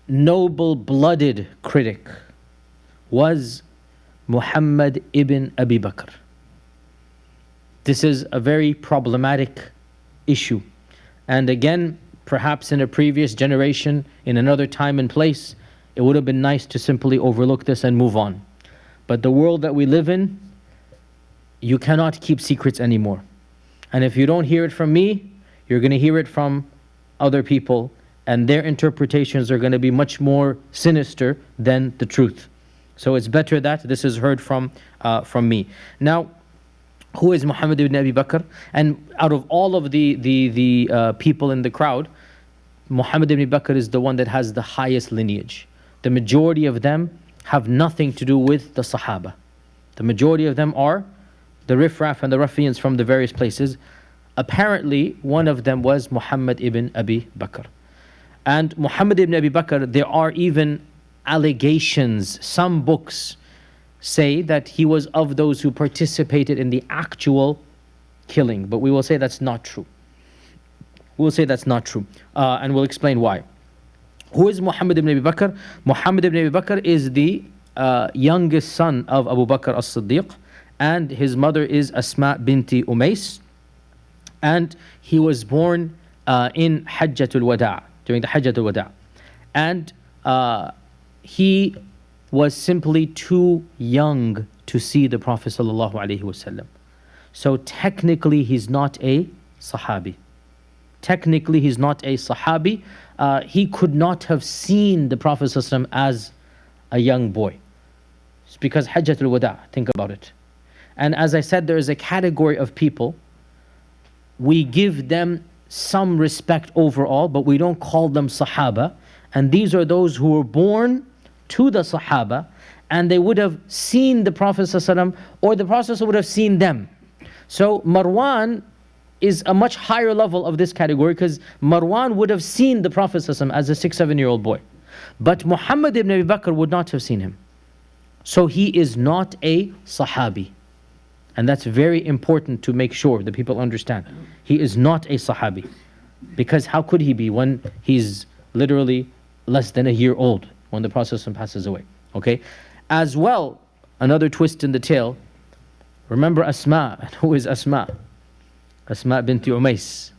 noble-blooded critic was Muhammad ibn Abi Bakr. This is a very problematic issue. And again, perhaps in a previous generation, in another time and place, it would have been nice to simply overlook this and move on. But the world that we live in, you cannot keep secrets anymore. And if you don't hear it from me, you're going to hear it from other people, and their interpretations are going to be much more sinister than the truth. So it's better that this is heard from me. Now, who is Muhammad ibn Abi Bakr? And out of all of the people in the crowd, Muhammad ibn Abi Bakr is the one that has the highest lineage. The majority of them have nothing to do with the Sahaba. The majority of them are the riffraff and the ruffians from the various places. Apparently, one of them was Muhammad ibn Abi Bakr. And Muhammad ibn Abi Bakr, there are even allegations. Some books say that he was of those who participated in the actual killing, but we will say that's not true. We'll say that's not true, and we'll explain why. Who is Muhammad ibn Abi Bakr? Muhammad ibn Abi Bakr is the youngest son of Abu Bakr as-Siddiq, and his mother is Asma binti Umays, and he was born in Hajjatul Wada', during the Hajjatul Wada'. And he was simply too young to see the Prophet sallallahu alaihi wasallam. So technically he's not a Sahabi. Technically he's not a Sahabi. He could not have seen the Prophet sallallahu alaihi wasallam as a young boy. It's because Hajjatul Wada', think about it. And as I said, there is a category of people, we give them some respect overall, but we don't call them Sahaba. And these are those who were born to the Sahaba, and they would have seen the Prophet ﷺ, or the Prophet would have seen them. So Marwan is a much higher level of this category, because Marwan would have seen the Prophet ﷺ as a 6-7-year-old boy. But Muhammad ibn Abi Bakr would not have seen him. So he is not a Sahabi. And that's very important to make sure that people understand. He is not a Sahabi. Because how could he be when he's literally less than a year old when the Prophet ﷺ passes away? Okay? As well, another twist in the tale, remember Asma. Who is Asma? Asma binti Umays.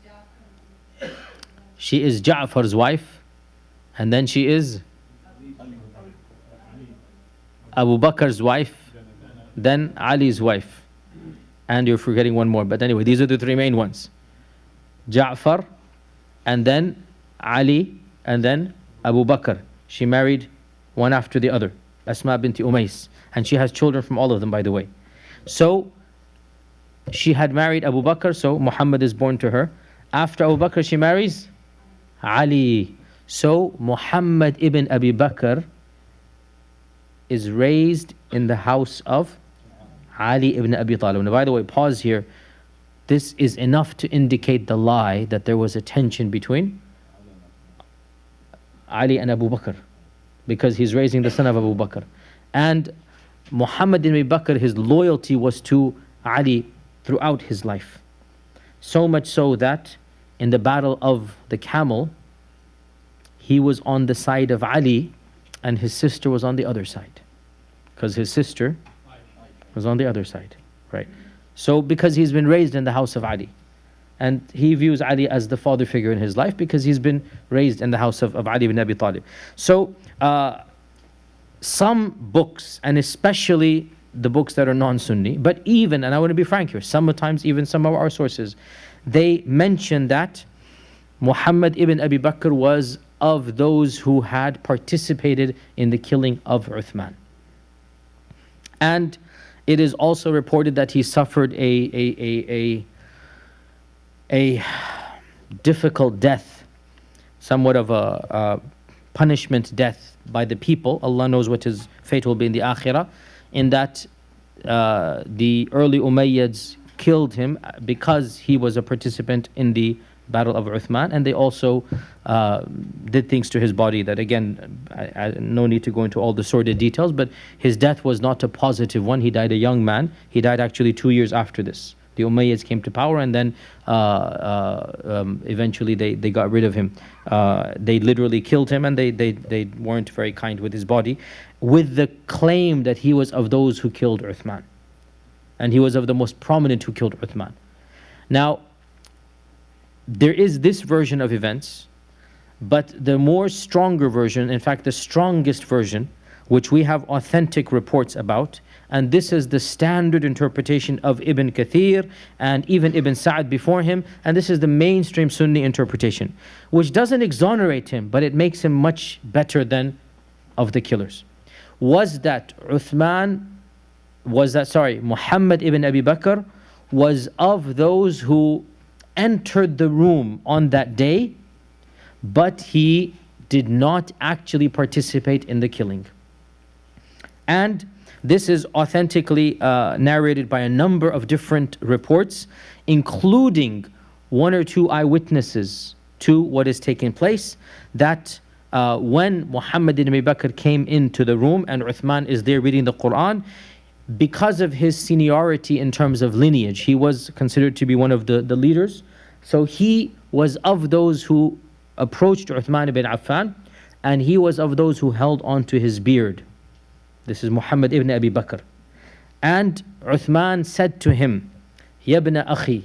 She is Ja'far's wife, and then she is Abu Bakr's wife, then Ali's wife. And you're forgetting one more, but anyway, these are the three main ones. Ja'far, and then Ali, and then Abu Bakr. She married one after the other, Asma binti Umays. And she has children from all of them, by the way. So, she had married Abu Bakr, so Muhammad is born to her. After Abu Bakr, she marries Ali. So, Muhammad ibn Abi Bakr is raised in the house of Ali ibn Abi Talib. Now, by the way, pause here. This is enough to indicate the lie that there was a tension between Ali and Abu Bakr, because he's raising the son of Abu Bakr. And Muhammad ibn Abi Bakr, his loyalty was to Ali throughout his life. So much so that in the battle of the camel, he was on the side of Ali and his sister was on the other side. Because his sister was on the other side, right? So because he's been raised in the house of Ali, and he views Ali as the father figure in his life because he's been raised in the house of Ali ibn Abi Talib. So some books, and especially the books that are non-Sunni, but even, and I want to be frank here, sometimes even some of our sources, they mention that Muhammad ibn Abi Bakr was of those who had participated in the killing of Uthman. And it is also reported that he suffered a difficult death, somewhat of a punishment death by the people. Allah knows what his fate will be in the Akhirah, in that the early Umayyads killed him because he was a participant in the Battle of Uthman, and they also did things to his body that, again, no need to go into all the sordid details, but his death was not a positive one. He died a young man. He died actually 2 years after this. The Umayyads came to power, and then eventually they got rid of him. They literally killed him, and they weren't very kind with his body, with the claim that he was of those who killed Uthman. And he was of the most prominent who killed Uthman. Now, there is this version of events, but the more stronger version, in fact the strongest version, which we have authentic reports about, and this is the standard interpretation of Ibn Kathir and even Ibn Sa'd before him, and this is the mainstream Sunni interpretation, which doesn't exonerate him, but it makes him much better than of the killers, was that Muhammad ibn Abi Bakr was of those who entered the room on that day, but he did not actually participate in the killing. And this is authentically narrated by a number of different reports, including 1 or 2 eyewitnesses to what is taking place, that when Muhammad ibn Abi Bakr came into the room and Uthman is there reading the Qur'an, because of his seniority in terms of lineage, he was considered to be one of the leaders. So he was of those who approached Uthman ibn Affan, and he was of those who held on to his beard. This is Muhammad ibn Abi Bakr. And Uthman said to him, Ya ibn akhi,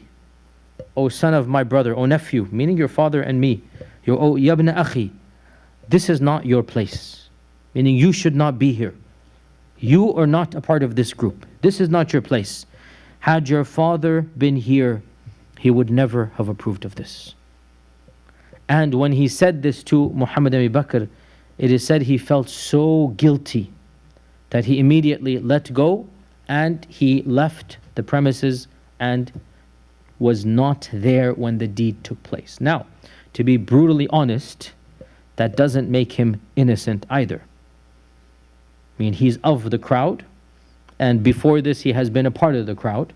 O son of my brother, O nephew, meaning your father and me, Ya ibn akhi, this is not your place, meaning you should not be here. You are not a part of this group. This is not your place. Had your father been here, he would never have approved of this. And when he said this to Muhammad ibn Abi Bakr, it is said he felt so guilty that he immediately let go and he left the premises and was not there when the deed took place. Now, to be brutally honest, that doesn't make him innocent either. I mean, he's of the crowd, and before this he has been a part of the crowd,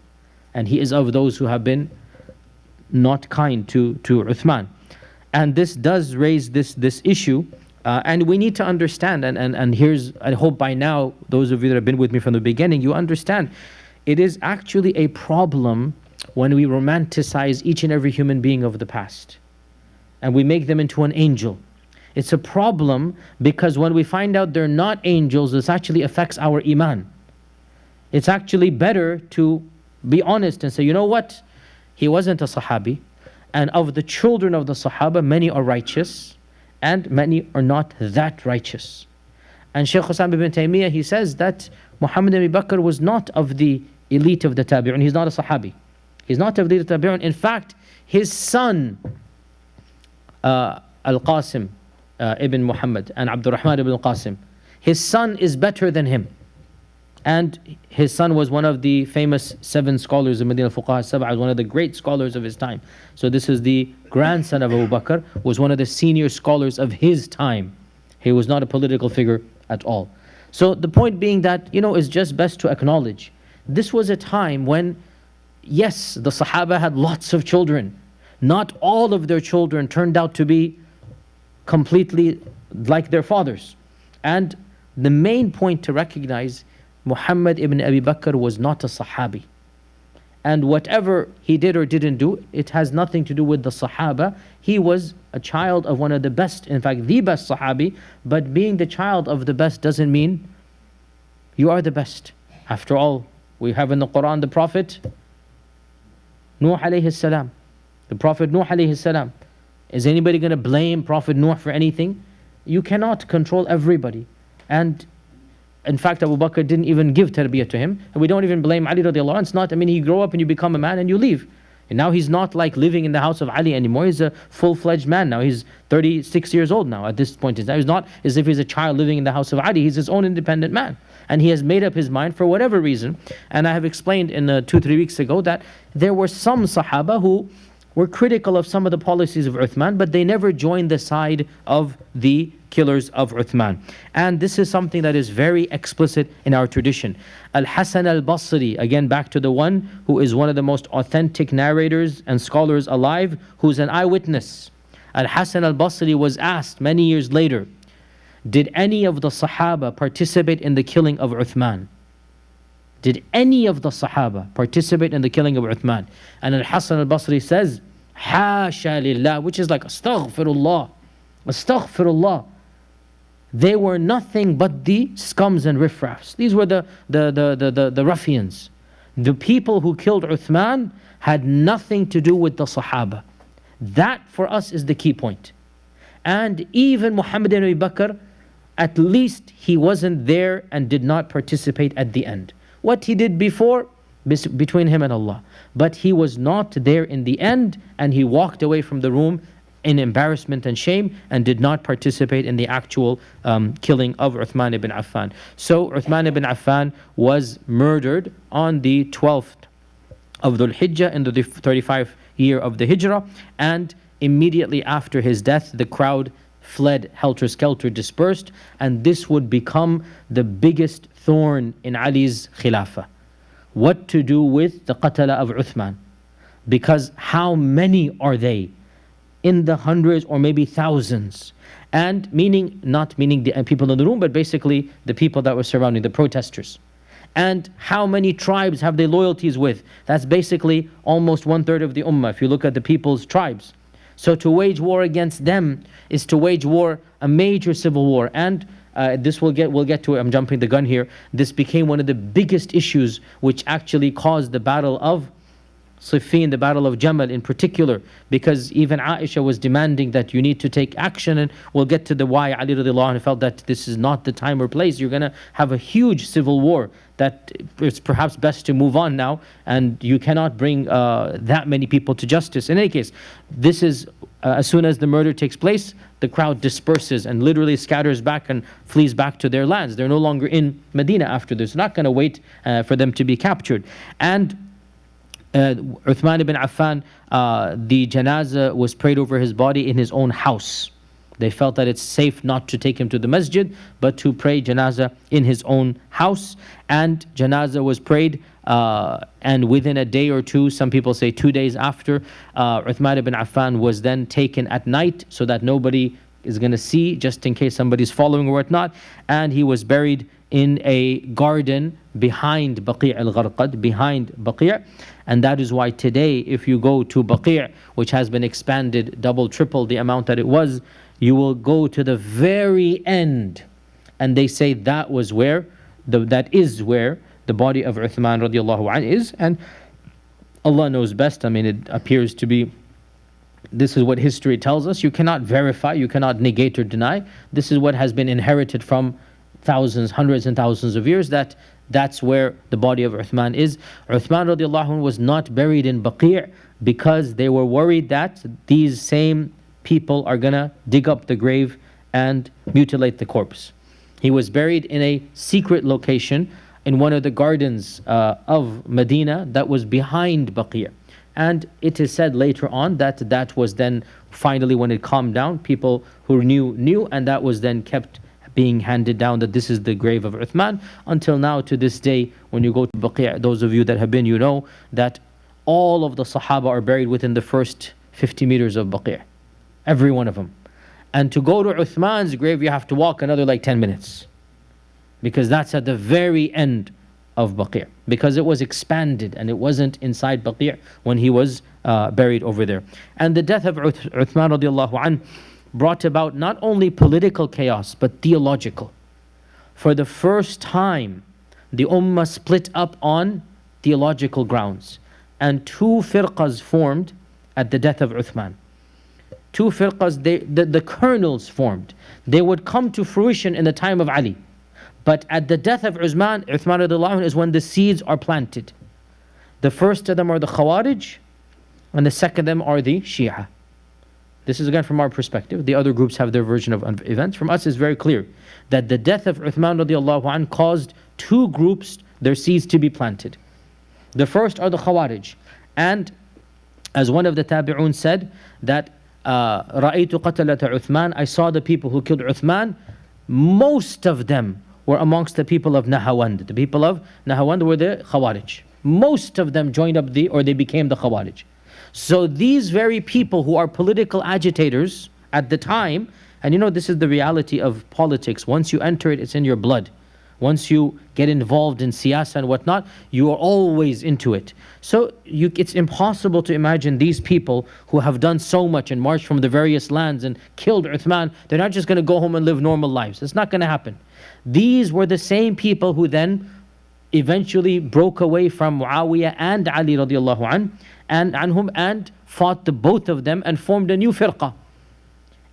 and he is of those who have been not kind to Uthman. And this does raise this issue, and we need to understand, and here's, I hope by now, those of you that have been with me from the beginning, you understand, it is actually a problem when we romanticize each and every human being of the past, and we make them into an angel. It's a problem because when we find out they're not angels, this actually affects our iman. It's actually better to be honest and say, you know what? He wasn't a Sahabi. And of the children of the Sahaba, many are righteous and many are not that righteous. And Shaykh Islam ibn Taymiyyah, he says that Muhammad ibn Bakr was not of the elite of the Tabi'un. He's not a Sahabi. He's not of the elite of the Tabi'un. In fact, his son, Al-Qasim, ibn Muhammad and Abdurrahman ibn Qasim, his son is better than him, and his son was one of the famous 7 scholars of Medina, Fuqaha Sab'a, one of the great scholars of his time. So this is the grandson of Abu Bakr, was one of the senior scholars of his time. He was not a political figure at all. So the point being that, it's just best to acknowledge this was a time when, yes, the Sahaba had lots of children. Not all of their children turned out to be completely like their fathers. And the main point to recognize, Muhammad ibn Abi Bakr was not a Sahabi. And whatever he did or didn't do, it has nothing to do with the Sahaba. He was a child of one of the best, in fact the best Sahabi, but being the child of the best doesn't mean you are the best. After all, we have in the Qur'an the Prophet Nuh alayhi salam. The Prophet Nuh alayhi salam. Is anybody going to blame Prophet Nuh for anything? You cannot control everybody. And in fact, Abu Bakr didn't even give tarbiyah to him. And we don't even blame Ali radiallahu anhu. It's not, you grow up and you become a man and you leave. And now he's not like living in the house of Ali anymore. He's a full-fledged man now. He's 36 years old now at this point in time. He's not as if he's a child living in the house of Ali. He's his own independent man. And he has made up his mind for whatever reason. And I have explained in 2-3 weeks ago that there were some Sahaba who were critical of some of the policies of Uthman, but they never joined the side of the killers of Uthman. And this is something that is very explicit in our tradition. Al-Hasan al-Basri, again back to the one who is one of the most authentic narrators and scholars alive, who's an eyewitness. Al-Hasan al-Basri was asked many years later, did any of the Sahaba participate in the killing of Uthman? Did any of the Sahaba participate in the killing of Uthman? And Al-Hasan al-Basri says, Hasha lillah, which is like astaghfirullah, astaghfirullah. They were nothing but the scums and riffraffs. These were the ruffians. The people who killed Uthman had nothing to do with the Sahaba. That for us is the key point. And even Muhammad ibn Bakr, at least he wasn't there and did not participate at the end. What he did before, between him and Allah. But he was not there in the end, and he walked away from the room in embarrassment and shame and did not participate in the actual killing of Uthman ibn Affan. So Uthman ibn Affan was murdered on the 12th of Dhul Hijjah in the 35th year of the Hijrah, and immediately after his death the crowd fled helter-skelter, dispersed, and this would become the biggest thorn in Ali's Khilafah. What to do with the qatala of Uthman? Because how many are they? In the hundreds or maybe thousands. And not meaning the people in the room, but basically the people that were surrounding, the protesters. And how many tribes have they loyalties with? That's basically almost 1/3 of the ummah if you look at the people's tribes. So to wage war against them is to wage war, a major civil war. And we'll get to it, I'm jumping the gun here. This became one of the biggest issues which actually caused the battle of Siffin, the battle of Jamal in particular, because even Aisha was demanding that you need to take action, and we'll get to the why Ali radiallahu anhu felt that this is not the time or place. You're going to have a huge civil war that it's perhaps best to move on now, and you cannot bring that many people to justice. In any case, this is as soon as the murder takes place, the crowd disperses and literally scatters back and flees back to their lands. They're no longer in Medina after this. They're not going to wait for them to be captured. And Uthman ibn Affan, the janazah was prayed over his body in his own house. They felt that it's safe not to take him to the masjid, but to pray janazah in his own house. And janazah was prayed, and within a day or two, some people say 2 days after, Uthman ibn Affan was then taken at night so that nobody is going to see, just in case somebody's following or whatnot. And he was buried in a garden behind Baqi' al-Gharqad, behind Baqi'. And that is why today, if you go to Baqi', which has been expanded double, triple the amount that it was, you will go to the very end, and they say that is where the body of Uthman radiallahu anhu is. And Allah knows best. I mean, it appears to be, this is what history tells us. You cannot verify, you cannot negate or deny. This is what has been inherited from thousands, hundreds and thousands of years, that's where the body of Uthman is. Uthman radiallahu anhu was not buried in Baqi' because they were worried that these same people are going to dig up the grave and mutilate the corpse. He was buried in a secret location in one of the gardens of Medina that was behind Baqi'. And it is said later on that was then finally, when it calmed down, people who knew, and that was then kept being handed down, that this is the grave of Uthman. Until now, to this day, when you go to Baqi', those of you that have been, you know that all of the Sahaba are buried within the first 50 meters of Baqi'. Every one of them. And to go to Uthman's grave, you have to walk another like 10 minutes. Because that's at the very end of Baqi'. Because it was expanded and it wasn't inside Baqi' when he was buried over there. And the death of Uthman radiallahu anhu brought about not only political chaos, but theological. For the first time, the ummah split up on theological grounds. And two firqas formed at the death of Uthman. Two firqas, the kernels formed. They would come to fruition in the time of Ali. But at the death of Uthman radiallahu anhu is when the seeds are planted. The first of them are the Khawarij, and the second of them are the Shia. This is again from our perspective. The other groups have their version of events. From us, it's very clear that the death of Uthman radiallahu anhu caused two groups, their seeds to be planted. The first are the Khawarij. And As one of the tabi'un said, that رَأَيْتُ قَتَلَةَ عُثْمَانَ, I saw the people who killed Uthman, most of them were amongst the people of Nahawand. The people of Nahawand were the Khawarij. Most of them joined up or they became the Khawarij. So these very people who are political agitators at the time, and you know this is the reality of politics, once you enter it, it's in your blood. Once you get involved in siyasa and whatnot, you are always into it. So it's impossible to imagine these people who have done so much and marched from the various lands and killed Uthman, they're not just going to go home and live normal lives. It's not going to happen. These were the same people who then eventually broke away from Muawiyah and Ali radiallahu anhum and fought the both of them and formed a new firqa.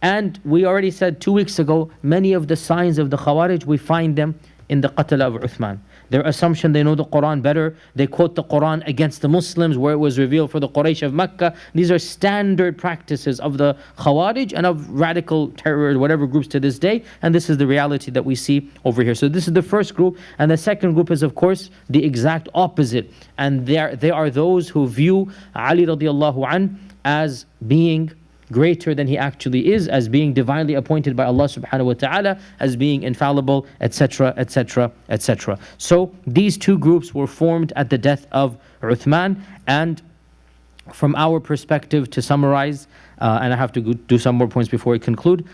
And we already said 2 weeks ago, many of the signs of the Khawarij, we find them in the qatl of Uthman. Their assumption they know the Qur'an better. They quote the Qur'an against the Muslims where it was revealed for the Quraysh of Makkah. These are standard practices of the Khawarij and of radical terror, whatever groups to this day. And this is the reality that we see over here. So this is the first group. And the second group is, of course, the exact opposite. And they are those who view Ali radiallahu anh as being greater than he actually is, as being divinely appointed by Allah subhanahu wa ta'ala, as being infallible, etc., etc., etc. So these two groups were formed at the death of Uthman. And from our perspective, to summarize, and I have to do some more points before we conclude,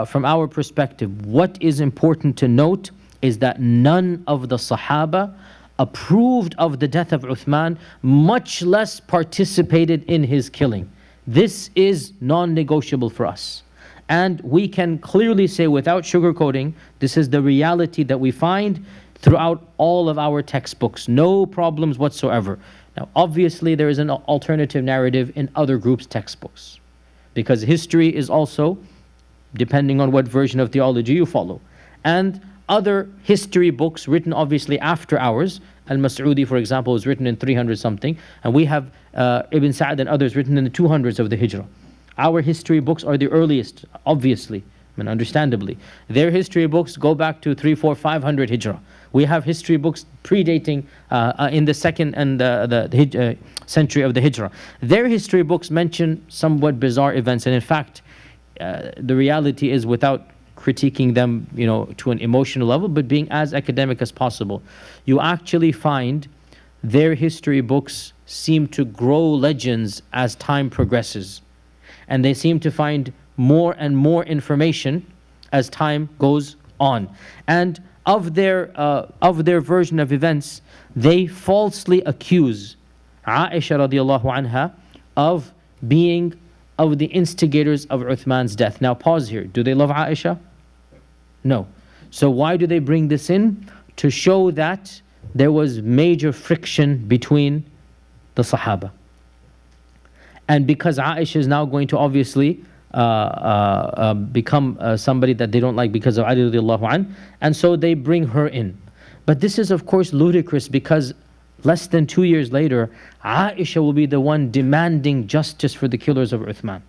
from our perspective, what is important to note is that none of the Sahaba approved of the death of Uthman, much less participated in his killing. This is non-negotiable for us. And we can clearly say without sugarcoating, this is the reality that we find throughout all of our textbooks. No problems whatsoever. Now, obviously, there is an alternative narrative in other groups' textbooks. Because history is also, depending on what version of theology you follow. And other history books written obviously after ours, Al-Mas'udi, for example, was written in 300 something, and we have Ibn Sa'd and others written in the 200s of the Hijrah. Our history books are the earliest, obviously, and understandably. Their history books go back to 300, 400, 500 Hijrah. We have history books predating in the second and the century of the Hijrah. Their history books mention somewhat bizarre events, and in fact, the reality is, without critiquing them, to an emotional level, but being as academic as possible, you actually find their history books seem to grow legends as time progresses. And they seem to find more and more information as time goes on. And of their version of events, they falsely accuse Aisha radiallahu anha of being of the instigators of Uthman's death. Now pause here. Do they love Aisha? No. So why do they bring this in? To show that there was major friction between the Sahaba. And because Aisha is now going to obviously become somebody that they don't like because of Ali radiallahu anh, and so they bring her in. But this is of course ludicrous, because less than 2 years later, Aisha will be the one demanding justice for the killers of Uthman.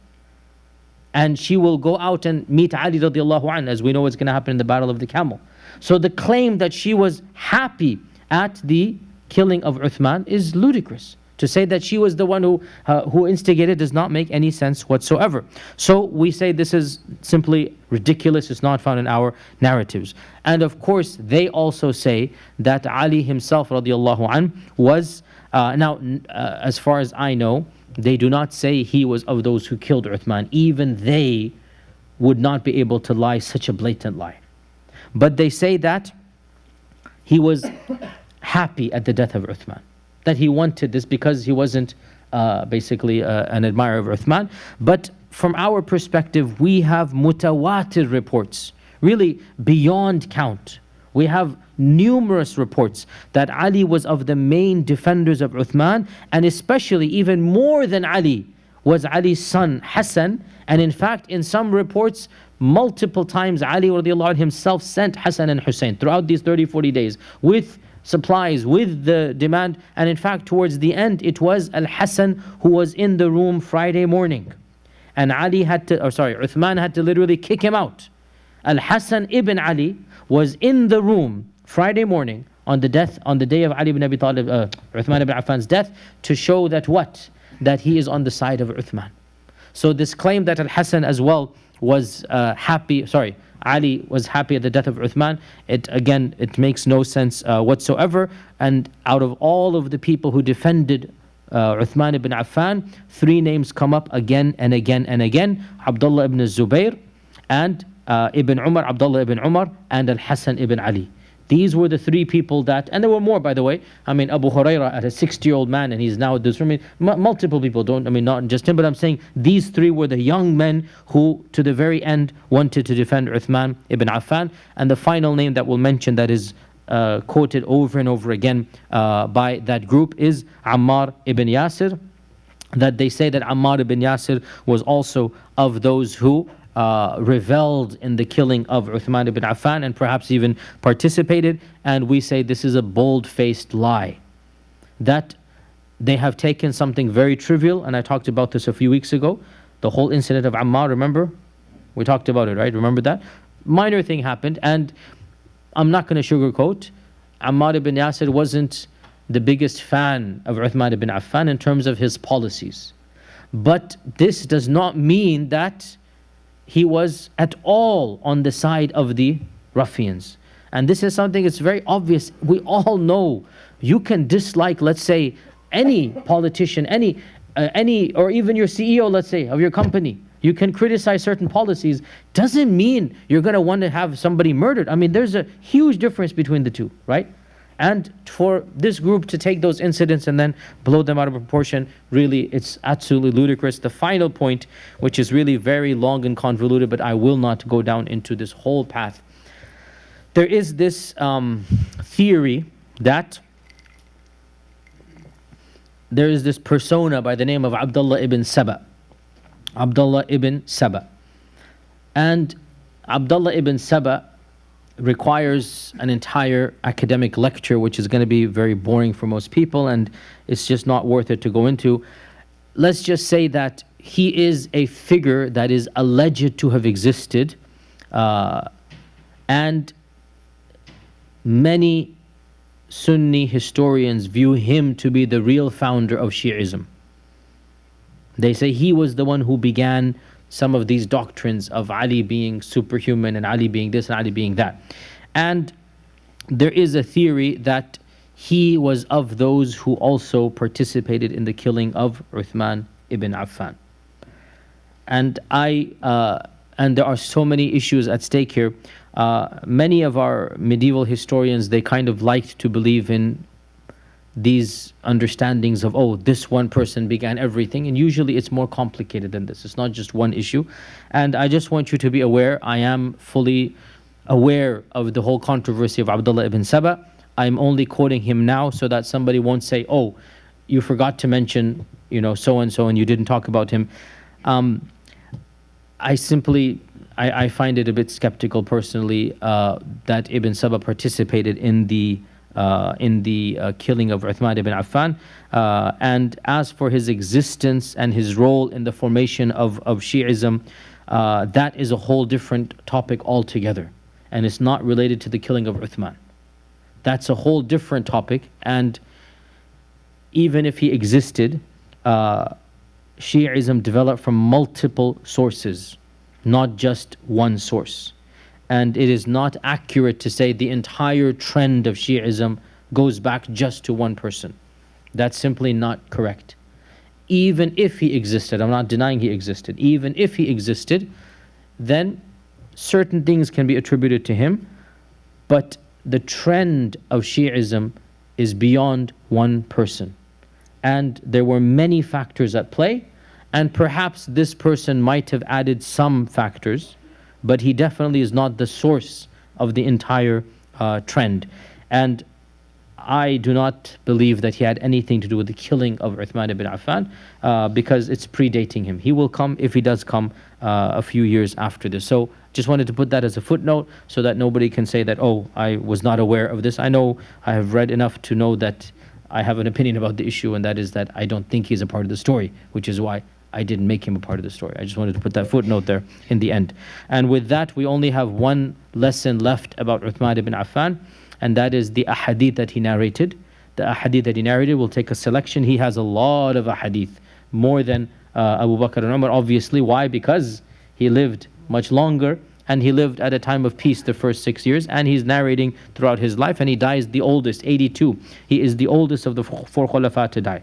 And she will go out and meet Ali radiallahu anh, as we know what's going to happen in the Battle of the Camel. So the claim that she was happy at the killing of Uthman is ludicrous. To say that she was the one who instigated does not make any sense whatsoever. So we say this is simply ridiculous. It's not found in our narratives. And of course, they also say that Ali himself radiallahu anh was, as far as I know, they do not say he was of those who killed Uthman. Even they would not be able to lie such a blatant lie. But they say that he was happy at the death of Uthman. That he wanted this because he wasn't basically an admirer of Uthman. But from our perspective, we have mutawatir reports, really beyond count. We have numerous reports that Ali was of the main defenders of Uthman, and especially even more than Ali was Ali's son Hassan. And in fact, in some reports, multiple times Ali radiallahu anh himself sent Hassan and Hussein throughout these 30-40 days with supplies, with the demand. And in fact, towards the end, it was Al-Hassan who was in the room Friday morning, and Uthman had to literally kick him out. Al-Hassan ibn Ali was in the room Friday morning on the day of Ali ibn Abi Talib, Uthman ibn Affan's death, to show that what? that he is on the side of Uthman. So this claim that Al-Hasan as well was Ali was happy at the death of Uthman, it makes no sense whatsoever. And out of all of the people who defended Uthman ibn Affan, 3 names come up again and again and again: Abdullah ibn Zubayr, and Ibn Umar, Abdullah ibn Umar, and Al-Hasan ibn Ali. These were the 3 people that, and there were more, by the way. I mean, Abu Huraira, at a 60-year-old man, and he's now this. I mean, multiple people not just him, but I'm saying these 3 were the young men who, to the very end, wanted to defend Uthman ibn Affan. And the final name that we'll mention that is quoted over and over again by that group is Ammar ibn Yasir. That they say that Ammar ibn Yasir was also of those who reveled in the killing of Uthman ibn Affan and perhaps even participated. And we say this is a bold-faced lie. That they have taken something very trivial, and I talked about this a few weeks ago, the whole incident of Ammar, remember? We talked about it, right? Remember that? Minor thing happened, and I'm not going to sugarcoat. Ammar ibn Yasir wasn't the biggest fan of Uthman ibn Affan in terms of his policies. But this does not mean that he was at all on the side of the ruffians. And this is something that's very obvious. We all know you can dislike, let's say, any politician, any or even your CEO, let's say, of your company. You can criticize certain policies. Doesn't mean you're going to want to have somebody murdered. I mean, there's a huge difference between the two, right? And for this group to take those incidents and then blow them out of proportion, really, it's absolutely ludicrous. The final point, which is really very long and convoluted, but I will not go down into this whole path. There is this theory that there is this persona by the name of Abdullah ibn Saba. Abdullah ibn Saba. And Abdullah ibn Saba requires an entire academic lecture, which is going to be very boring for most people, and it's just not worth it to go into. Let's just say that he is a figure that is alleged to have existed, and many Sunni historians view him to be the real founder of Shi'ism. They say he was the one who began some of these doctrines of Ali being superhuman and Ali being this and Ali being that. And there is a theory that he was of those who also participated in the killing of Uthman ibn Affan. And and there are so many issues at stake here. Many of our medieval historians, they kind of liked to believe in these understandings of, oh, this one person began everything, and usually it's more complicated than this. It's not just one issue. And I just want you to be aware, I am fully aware of the whole controversy of Abdullah ibn Saba. I'm only quoting him now so that somebody won't say, oh, you forgot to mention, so and so, and you didn't talk about him. I find it a bit skeptical personally that Ibn Saba participated in the killing of Uthman ibn Affan. And as for his existence and his role in the formation of Shi'ism, that is a whole different topic altogether. And it's not related to the killing of Uthman. That's a whole different topic. And even if he existed, Shi'ism developed from multiple sources, not just one source. And it is not accurate to say the entire trend of Shi'ism goes back just to one person. That's simply not correct. Even if he existed, I'm not denying he existed, even if he existed, then certain things can be attributed to him, but the trend of Shi'ism is beyond one person. And there were many factors at play, and perhaps this person might have added some factors, but he definitely is not the source of the entire trend. And I do not believe that he had anything to do with the killing of Uthman ibn Affan because it's predating him. He will come, if he does come, a few years after this. So just wanted to put that as a footnote so that nobody can say that, oh, I was not aware of this. I know I have read enough to know that I have an opinion about the issue, and that is that I don't think he's a part of the story, which is why I didn't make him a part of the story. I just wanted to put that footnote there in the end. And with that, we only have one lesson left about Uthman ibn Affan, and that is the ahadith that he narrated. The ahadith that he narrated, we'll take a selection. He has a lot of ahadith, more than Abu Bakr and Umar. Obviously, why? Because he lived much longer, and he lived at a time of peace the first 6 years, and he's narrating throughout his life, and he dies the oldest, 82. He is the oldest of the four Khulafa to die.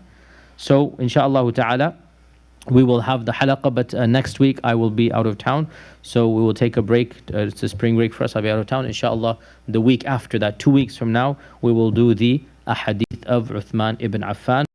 So, inshaAllah ta'ala, we will have the halaqah, but next week I will be out of town, so we will take a break. It's a spring break for us. I'll be out of town. Inshallah, the week after that, 2 weeks from now, we will do the ahadith of Uthman ibn Affan.